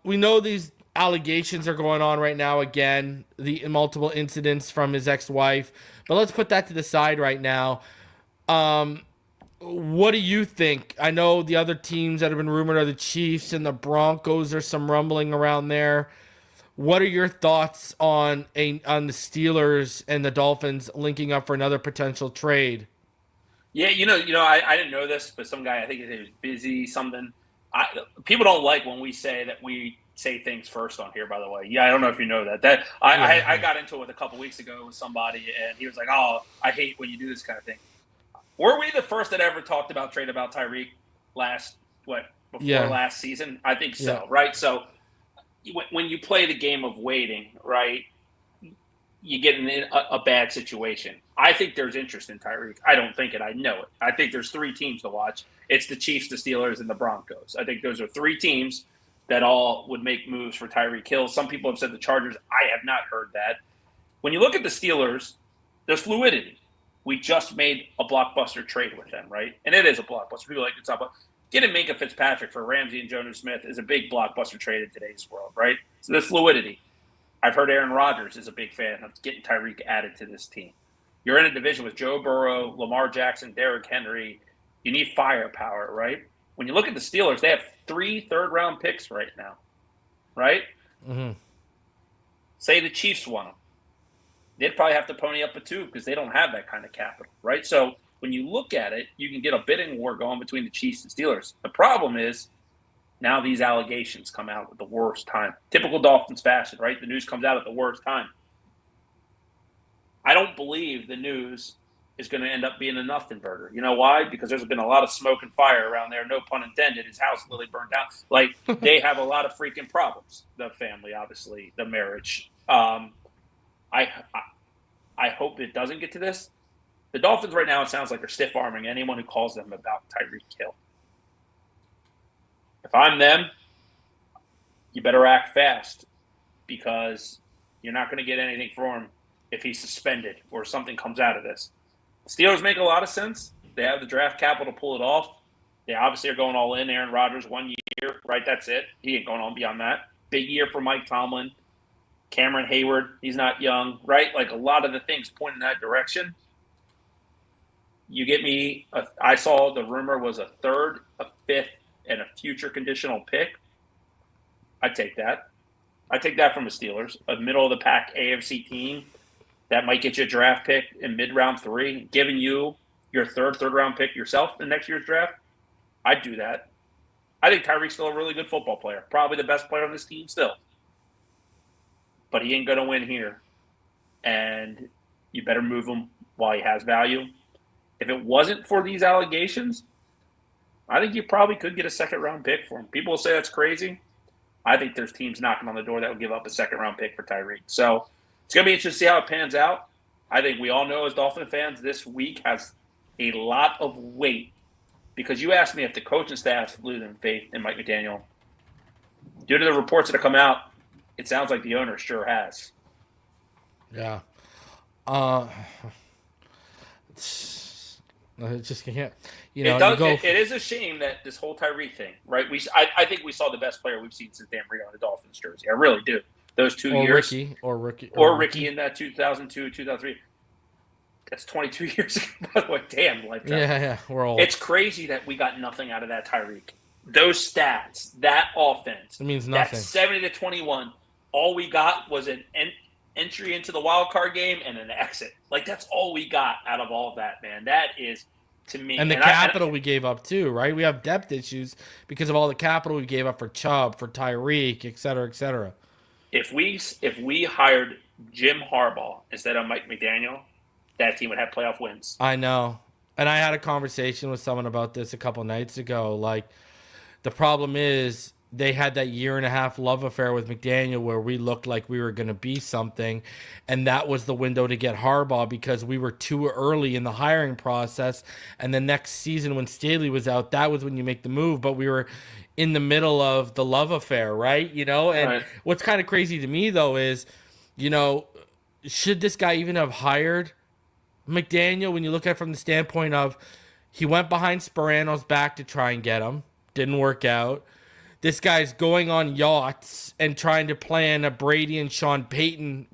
We know these allegations are going on right now again, the multiple incidents from his ex-wife. But let's put that to the side right now. What do you think? I know the other teams that have been rumored are the Chiefs and the Broncos. There's some rumbling around there. What are your thoughts on the Steelers and the Dolphins linking up for another potential trade?
Yeah, I didn't know this, but some guy, I think his name was Busy something. People don't like when we say that we say things first on here, by the way. Yeah, I don't know if you know that. I got into it a couple weeks ago with somebody, and he was like, "Oh, I hate when you do this kind of thing." Were we the first that ever talked about trade about Tyreek last season? I think so, right? So when you play the game of waiting, right, you get in a bad situation. I think there's interest in Tyreek. I don't think it. I know it. I think there's three teams to watch. It's the Chiefs, the Steelers, and the Broncos. I think those are three teams that all would make moves for Tyreek Hill. Some people have said the Chargers. I have not heard that. When you look at the Steelers, there's fluidity. We just made a blockbuster trade with them, right? And it is a blockbuster. People like to talk about getting Minka Fitzpatrick for Ramsey and Jonah Smith is a big blockbuster trade in today's world, right? So there's fluidity. I've heard Aaron Rodgers is a big fan of getting Tyreek added to this team. You're in a division with Joe Burrow, Lamar Jackson, Derrick Henry. You need firepower, right? When you look at the Steelers, they have 3 third-round picks right now, right?
Mm-hmm.
Say the Chiefs won them. They'd probably have to pony up a 2 because they don't have that kind of capital, right? So when you look at it, you can get a bidding war going between the Chiefs and Steelers. The problem is now these allegations come out at the worst time. Typical Dolphins fashion, right? The news comes out at the worst time. I don't believe the news is going to end up being a nothing burger. You know why? Because there's been a lot of smoke and fire around there. No pun intended. His house literally burned down. They have a lot of freaking problems. The family, obviously, the marriage. I hope it doesn't get to this. The Dolphins right now, it sounds like they're stiff-arming anyone who calls them about Tyreek Hill. If I'm them, you better act fast because you're not going to get anything for him if he's suspended or something comes out of this. Steelers make a lot of sense. They have the draft capital to pull it off. They obviously are going all in. Aaron Rodgers, 1 year, right? That's it. He ain't going on beyond that. Big year for Mike Tomlin. Cameron Hayward, he's not young, right? A lot of the things point in that direction. You get me, I saw the rumor was a 3rd, a 5th, and a future conditional pick. I'd take that. I'd take that from the Steelers, a middle-of-the-pack AFC team that might get you a draft pick in mid-round 3, giving you your third-round pick yourself in next year's draft. I'd do that. I think Tyreek's still a really good football player, probably the best player on this team still. But he ain't going to win here. And you better move him while he has value. If it wasn't for these allegations, I think you probably could get a second-round pick for him. People will say that's crazy. I think there's teams knocking on the door that will give up a second-round pick for Tyreek. So it's going to be interesting to see how it pans out. I think we all know as Dolphin fans this week has a lot of weight because you asked me if the coaching staff lose in faith in Mike McDaniel. Due to the reports that have come out, it sounds like the owner sure has.
Yeah. It just can't.
It is a shame that this whole Tyreek thing, right? I think we saw the best player we've seen since Dan Marino in the Dolphins jersey. I really do. Those 2 years.
Or
Ricky in that 2002, 2003. That's 22 years ago, by the way. Damn, lifetime.
Yeah, we're old.
It's crazy that we got nothing out of that Tyreek. Those stats, that offense.
It means nothing.
That 70-21, all we got was an entry into the wild card game and an exit. Like, that's all we got out of all of that, man. That is, to me.
And the capital we gave up, too, right? We have depth issues because of all the capital we gave up for Chubb, for Tyreek, et cetera, et cetera.
If we hired Jim Harbaugh instead of Mike McDaniel, that team would have playoff wins.
I know. And I had a conversation with someone about this a couple nights ago. Like, the problem is they had that 1.5-year love affair with McDaniel where we looked like we were going to be something. And that was the window to get Harbaugh because we were too early in the hiring process. And the next season when Staley was out, that was when you make the move. But we were in the middle of the love affair, right? And
right.
What's kind of crazy to me, though, is, should this guy even have hired McDaniel when you look at it from the standpoint of he went behind Sperano's back to try and get him? Didn't work out. This guy's going on yachts and trying to plan a Brady and Sean Payton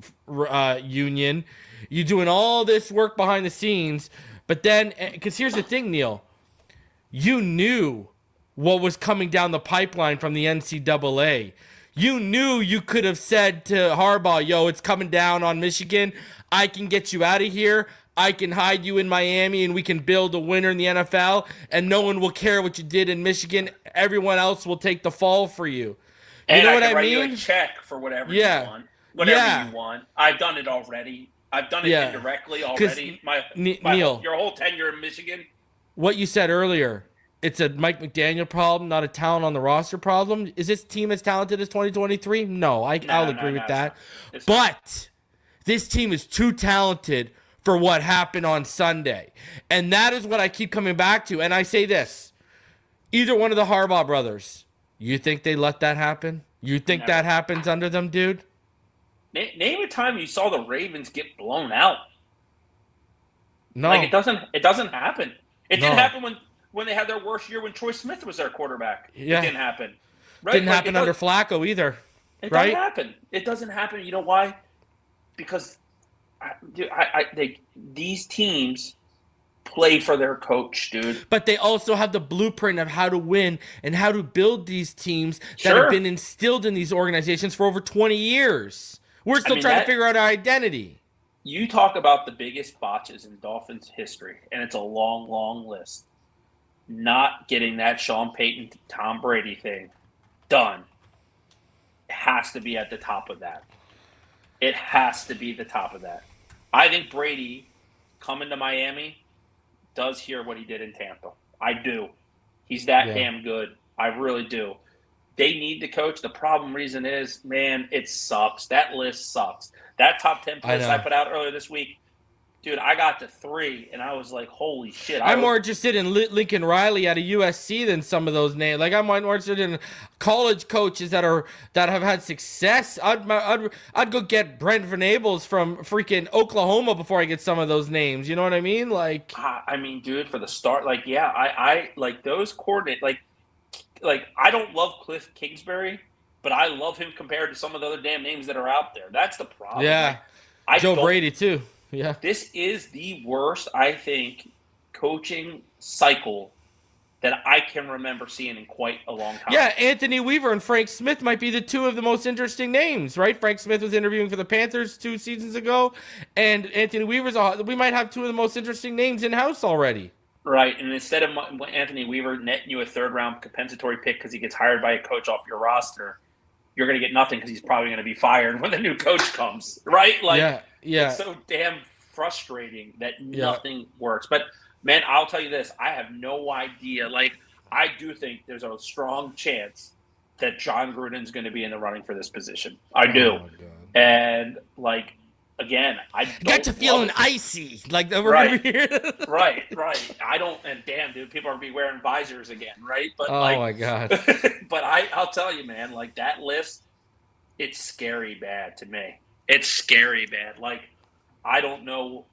union. You're doing all this work behind the scenes, but then, because here's the thing, Neal, you knew what was coming down the pipeline from the NCAA. You knew you could have said to Harbaugh, yo, it's coming down on Michigan. I can get you out of here. I can hide you in Miami and we can build a winner in the NFL and no one will care what you did in Michigan. Everyone else will take the fall for you.
And
know what I
write
mean?
You a check for whatever you want. Whatever you want. I've done it already. I've done it indirectly already.
Neal,
your whole tenure in Michigan.
What you said earlier, it's a Mike McDaniel problem, not a talent on the roster problem. Is this team as talented as 2023? No, I'll agree with that. But this team is too talented for what happened on Sunday. And that is what I keep coming back to. And I say this, either one of the Harbaugh brothers, you think they let that happen? You think that happens under them, dude?
Name a time you saw the Ravens get blown out.
No.
Like, it doesn't happen. It didn't happen when they had their worst year when Troy Smith was their quarterback.
Yeah.
It didn't happen. Right?
Didn't happen under Flacco either.
It
right?
doesn't happen. It doesn't happen. You know why? Because these teams play for their coach, dude.
But they also have the blueprint of how to win and how to build these teams that have been instilled in these organizations for over 20 years. We're still trying to figure out our identity.
You talk about the biggest botches in Dolphins history, and it's a long, long list. Not getting that Sean Payton, Tom Brady thing done. It has to be at the top of that. It has to be the top of that. I think Brady coming to Miami does hear what he did in Tampa. I do. He's that damn good. I really do. They need the coach. The reason is, man, it sucks. That list sucks. That top 10 list I put out earlier this week, dude, I got to 3, and I was like, holy shit.
I'm more interested in Lincoln Riley out of USC than some of those names. Like, I'm more interested in college coaches that have had success. I'd go get Brent Venables from freaking Oklahoma before I get some of those names. You know what I mean? Like,
I mean, dude, for the start, like, I like those coordinates. Like I don't love Cliff Kingsbury, but I love him compared to some of the other damn names that are out there. That's the problem.
Yeah,
like,
Joe Brady too. Yeah,
this is the worst, I think, coaching cycle that I can remember seeing in quite a long time.
Yeah, Anthony Weaver and Frank Smith might be the two of the most interesting names, right? Frank Smith was interviewing for the Panthers 2 seasons ago, and Anthony Weaver's. We might have two of the most interesting names in-house already.
Right, and instead of Anthony Weaver netting you a third-round compensatory pick because he gets hired by a coach off your roster, you're going to get nothing because he's probably going to be fired when the new coach comes, right? Like, it's so damn frustrating that nothing works. But, man, I'll tell you this. I have no idea. Like, I do think there's a strong chance that John Gruden's going to be in the running for this position. I do. And, like, again, I
got you feeling icy, like we're
right,
gonna be here.
right. I don't, and damn, dude, people are gonna be wearing visors again, right? But
my god!
But I'll tell you, man, like that list, it's scary bad to me. It's scary bad. Like I don't know.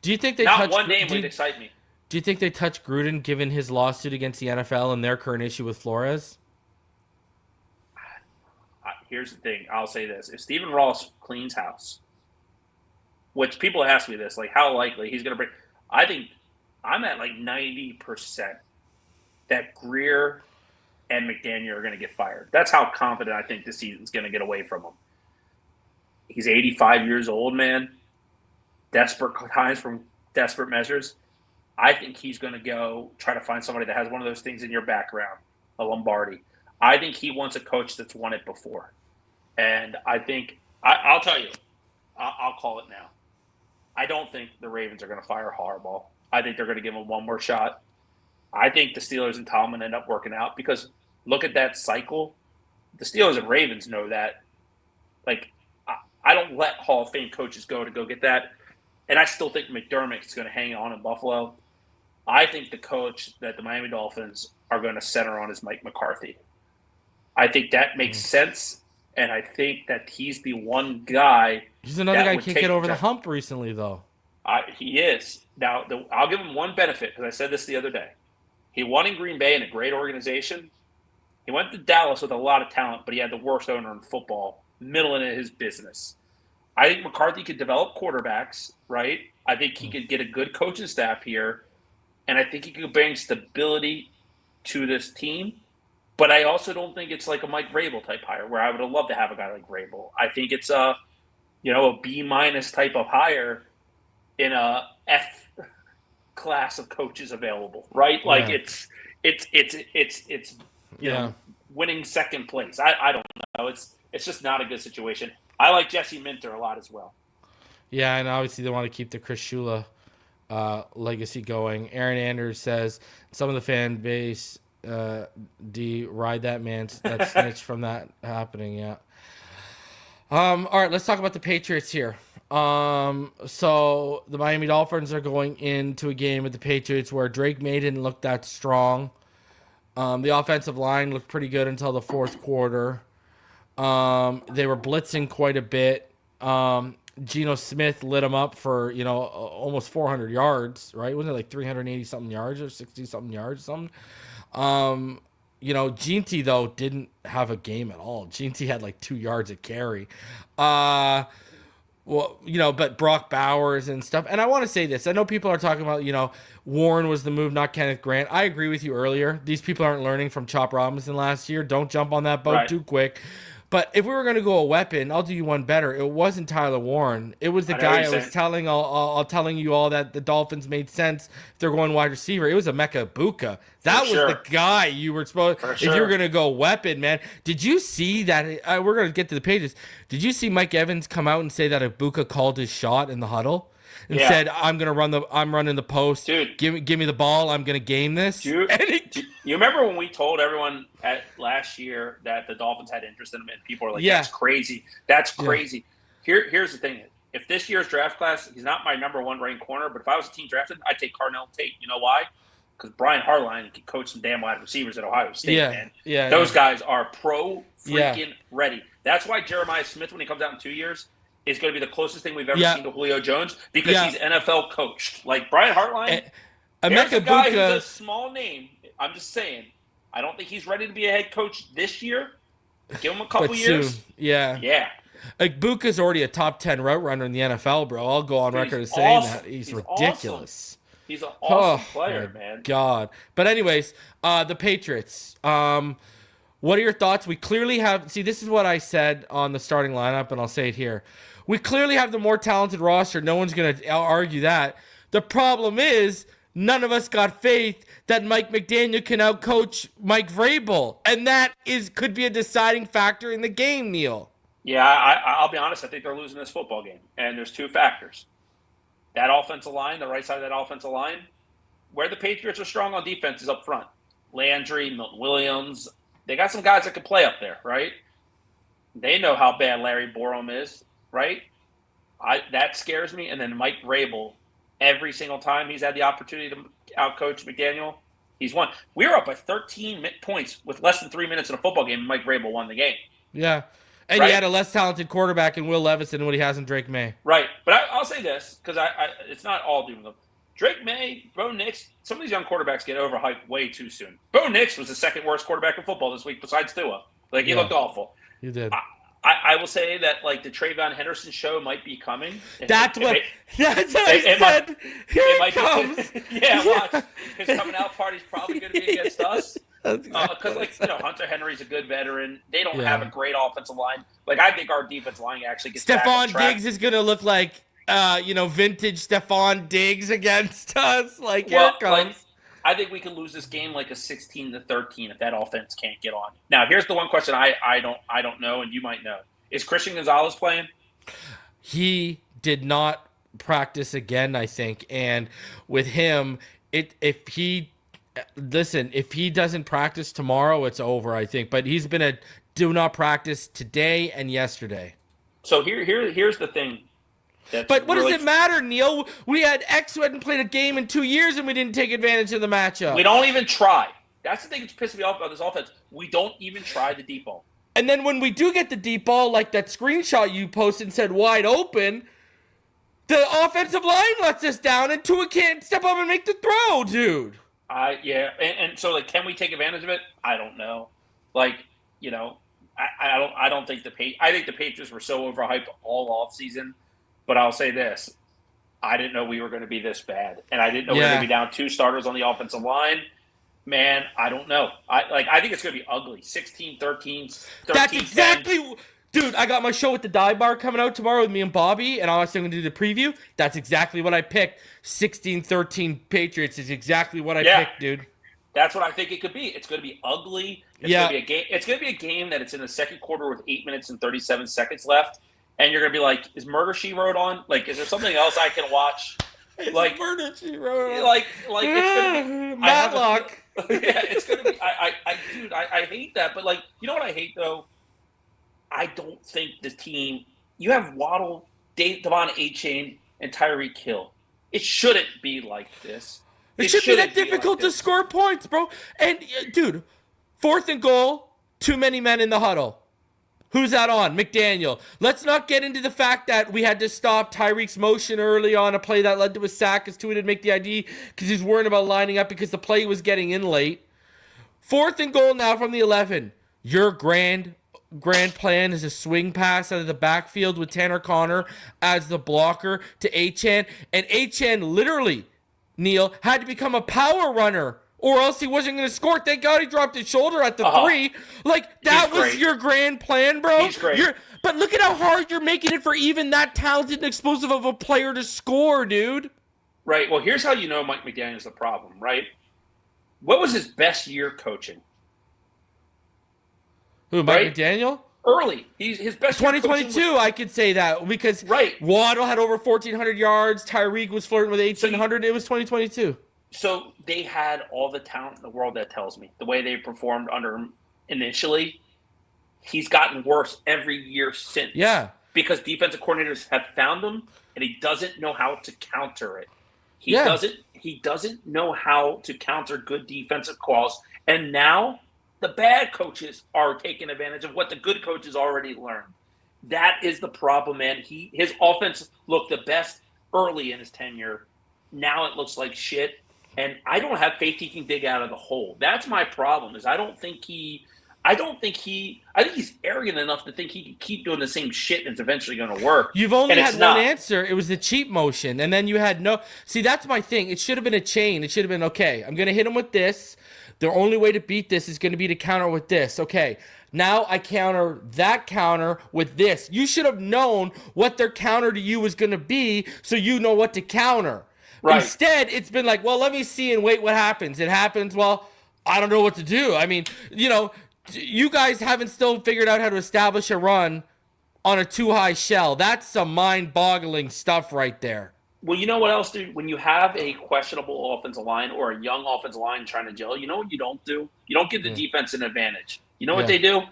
Do you think they
not one name would excite me?
Do you think they touch Gruden given his lawsuit against the NFL and their current issue with Flores?
Here's the thing. I'll say this. If Stephen Ross cleans house, which people ask me this, like how likely he's going to bring – I think I'm at like 90% that Grier and McDaniel are going to get fired. That's how confident I think this season's going to get away from him. He's 85 years old, man. Desperate times from desperate measures. I think he's going to go try to find somebody that has one of those things in your background, a Lombardi. I think he wants a coach that's won it before. And I think I'll tell you, I'll call it now. I don't think the Ravens are going to fire Harbaugh. I think they're going to give him one more shot. I think the Steelers and Tomlin end up working out because look at that cycle. The Steelers and Ravens know that. Like, I don't let Hall of Fame coaches go to go get that. And I still think McDermott's going to hang on in Buffalo. I think the coach that the Miami Dolphins are going to center on is Mike McCarthy. I think that makes sense. And I think that he's the one guy.
He's another guy who can't get over the hump recently, though.
He is. Now, I'll give him one benefit because I said this the other day. He won in Green Bay in a great organization. He went to Dallas with a lot of talent, but he had the worst owner in football, middle in his business. I think McCarthy could develop quarterbacks, right? I think he could get a good coaching staff here, and I think he could bring stability to this team. But I also don't think it's like a Mike Vrabel type hire where I would have loved to have a guy like Vrabel. I think it's a B- type of hire in a F class of coaches available, right? Like it's winning second place. I don't know. It's just not a good situation. I like Jesse Minter a lot as well.
Yeah, and obviously they want to keep the Chris Shula legacy going. Aaron Anders says some of the fan base ride that man that snitch from that happening. Yeah. All right, let's talk about the Patriots here. So the Miami Dolphins are going into a game with the Patriots where Drake May didn't look that strong. The offensive line looked pretty good until the fourth quarter. They were blitzing quite a bit. Geno Smith lit them up for, almost 400 yards, right? Wasn't it like 380 something yards or 60 something yards or something? Ginty though didn't have a game at all. Ginty had like 2 yards of carry. But Brock Bowers and stuff. And I want to say this. I know people are talking about, Warren was the move, not Kenneth Grant. I agree with you earlier. These people aren't learning from Chop Robinson last year. Don't jump on that boat too quick. But if we were going to go a weapon, I'll do you one better. It wasn't Tyler Warren. It was the guy I was telling you all that the Dolphins made sense if they're going wide receiver. It was Emeka Egbuka. That was the guy you were supposed if you were going to go weapon, man. Did you see that? We're going to get to the pages. Did you see Mike Evans come out and say that Egbuka called his shot in the huddle? And said, I'm running the post. Dude, give me the ball. I'm going to game this.
Dude, you remember when we told everyone last year that the Dolphins had interest in him and people were like, that's crazy. That's crazy. Here's the thing. If this year's draft class, he's not my number one ranked corner, but if I was a team drafted, I'd take Carnell Tate. You know why? Because Brian Harline can coach some damn wide receivers at Ohio State, man. Yeah, those guys are ready. That's why Jeremiah Smith, when he comes out in 2 years, is going to be the closest thing we've ever seen to Julio Jones because he's NFL coached. Like Brian Hartline, there's a guy who's a small name. I'm just saying, I don't think he's ready to be a head coach this year. Give him a couple years. Yeah.
Egbuka's already a top 10 route runner in the NFL, bro. I'll go on record as saying that. He's ridiculous.
Awesome. He's an awesome player, man.
God. But anyways, the Patriots. What are your thoughts? We clearly have... See, this is what I said on the starting lineup, and I'll say it here. We clearly have the more talented roster. No one's going to argue that. The problem is none of us got faith that Mike McDaniel can outcoach Mike Vrabel. And that could be a deciding factor in the game, Neal.
Yeah, I'll be honest. I think they're losing this football game. And there's two factors. That offensive line, the right side of that offensive line, where the Patriots are strong on defense is up front. Landry, Milton Williams... They got some guys that can play up there, right? They know how bad Larry Borom is, right? That scares me. And then Mike Vrabel, every single time he's had the opportunity to outcoach McDaniel, he's won. We were up by 13 points with less than 3 minutes in a football game, and Mike Vrabel won the game.
Yeah. And he had a less talented quarterback in Will Levis than what he has in Drake May.
Right. But I'll say this, because it's not all doom. Drake May, Bo Nix, some of these young quarterbacks get overhyped way too soon. Bo Nix was the second worst quarterback in football this week besides Tua. Like, he looked awful.
You did.
I will say that, like, the Trayvon Henderson show might be coming.
That's what I said. Here it comes.
Yeah, watch. His coming out party's probably going to be against us. Because, like, Hunter Henry's a good veteran. They don't have a great offensive line. Like, I think our defensive line actually gets back on track.
Stephon Diggs is going to look like, vintage Stephon Diggs against us. Like, here it comes.
Like, I think we could lose this game like a 16-13 if that offense can't get on. Now, here's the one question I don't know, and you might know. Is Christian Gonzalez playing?
He did not practice again, I think. And with him, if he doesn't practice tomorrow, it's over, I think. But he's been a do not practice today and yesterday.
So here's the thing.
But what does it matter, Neal? We had X who hadn't played a game in 2 years, and we didn't take advantage of the matchup.
We don't even try. That's the thing that's pissing me off about this offense. We don't even try the deep ball.
And then when we do get the deep ball, like that screenshot you posted and said wide open, the offensive line lets us down, and Tua can't step up and make the throw, dude.
And so, like, can we take advantage of it? I don't know. Like, I don't think I think the Patriots were so overhyped all offseason. But I'll say this. I didn't know we were going to be this bad. And I didn't know we were going to be down 2 starters on the offensive line. Man, I don't know. I think it's going to be ugly. 16-13, 13-10.
That's exactly – dude, I got my show with the Dive Bar coming out tomorrow with me and Bobby, and I'm going to do the preview. That's exactly what I picked. 16-13 Patriots is exactly what I picked, dude.
That's what I think it could be. It's going to be ugly. It's going to be a game. It's going to be a game that it's in the second quarter with 8 minutes and 37 seconds left. And you're going to be like, is Murder, She Wrote on? Like, is there something else I can watch? Like,
Murder, She Wrote on.
Like it's going to be...
Matlock.
It's going to be... Dude, I hate that. But, like, you know what I hate, though? I don't think the team... You have Waddle, Devon Achane, and Tyreek Hill. It shouldn't be like this.
It should be that difficult to score points, bro. And, dude, 4th and goal, too many men in the huddle. Who's that on? McDaniel. Let's not get into the fact that we had to stop Tyreek's motion early on a play that led to a sack because Tua didn't make the ID because he's worrying about lining up because the play was getting in late. 4th and goal now from the 11. Your grand plan is a swing pass out of the backfield with Tanner Connor as the blocker to Achane. And Achane literally, Neal, had to become a power runner or else he wasn't going to score. Thank God he dropped his shoulder at the 3. Like, that was your grand plan, bro.
He's great.
But look at how hard you're making it for even that talented and explosive of a player to score, dude.
Right. Well, here's how you know Mike McDaniel's the problem, right? What was his best year coaching?
Who, Mike McDaniel?
Early. His best
2022, I could say that because Waddle had over 1,400 yards. Tyreek was flirting with 1,800. It was 2022.
So they had all the talent in the world, that tells me. The way they performed under him initially, he's gotten worse every year since.
Yeah.
Because defensive coordinators have found him, and he doesn't know how to counter it. He doesn't know how to counter good defensive calls. And now the bad coaches are taking advantage of what the good coaches already learned. That is the problem, man. His offense looked the best early in his tenure. Now it looks like shit. And I don't have faith he can dig out of the hole. That's my problem. I think he's arrogant enough to think he can keep doing the same shit and it's eventually going to work.
You've only had one answer. It was the cheap motion. And then you had no... See, that's my thing. It should have been a chain. It should have been, okay, I'm going to hit him with this. The only way to beat this is going to be to counter with this. Okay, now I counter that counter with this. You should have known what their counter to you was going to be so you know what to counter. Right. Instead, it's been like, well, let me see and wait what happens. It happens, well, I don't know what to do. I mean, you guys haven't still figured out how to establish a run on a too high shell. That's some mind-boggling stuff right there.
Well, you know what else, dude? When you have a questionable offensive line or a young offensive line trying to gel, you know what you don't do? You don't give the defense an advantage. You know what they do?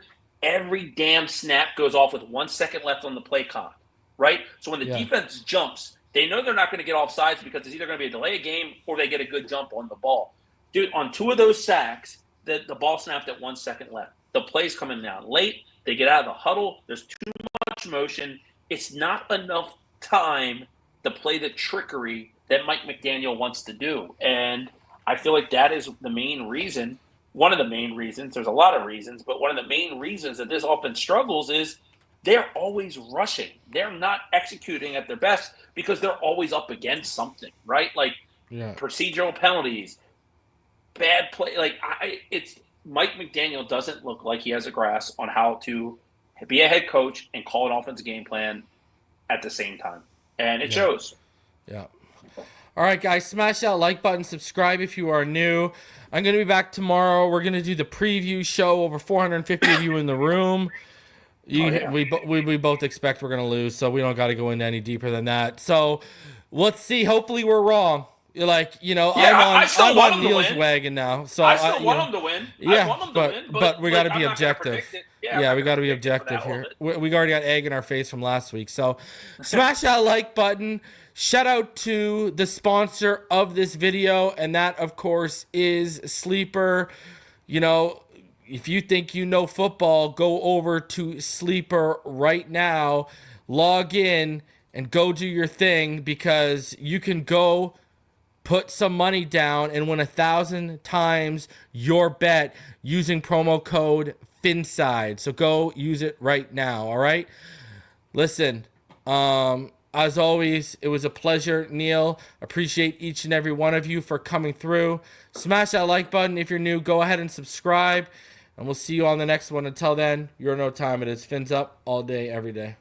Every damn snap goes off with 1 second left on the play clock, right? So when the defense jumps, they know they're not going to get off sides because it's either going to be a delay of game or they get a good jump on the ball. Dude, on 2 of those sacks, the ball snapped at 1 second left. The play's coming down late. They get out of the huddle. There's too much motion. It's not enough time to play the trickery that Mike McDaniel wants to do. And I feel like that is the main reason, one of the main reasons, there's a lot of reasons, but one of the main reasons that this offense struggles is they're always rushing. They're not executing at their best because they're always up against something, right? Like procedural penalties, bad play. Like it's Mike McDaniel doesn't look like he has a grasp on how to be a head coach and call an offensive game plan at the same time. And it shows.
Yeah. All right, guys, smash that like button, subscribe if you are new. I'm going to be back tomorrow. We're going to do the preview show, over 450 of you in the room. We both expect we're going to lose, so we don't got to go into any deeper than that. So let's see. Hopefully we're wrong. I'm on Neal's wagon now. So
I still want them to win.
But we got to be objective. We got to be objective here. We already got egg in our face from last week. So smash that like button. Shout out to the sponsor of this video, and that, of course, is Sleeper. If you think you know football, go over to Sleeper right now. Log in and go do your thing, because you can go put some money down and win 1,000 times your bet using promo code PHINSIDE. So go use it right now, all right? Listen, as always, it was a pleasure, Neal. Appreciate each and every one of you for coming through. Smash that like button. If you're new, go ahead and subscribe, and we'll see you on the next one. Until then, you know what time it is. Fins up all day, every day.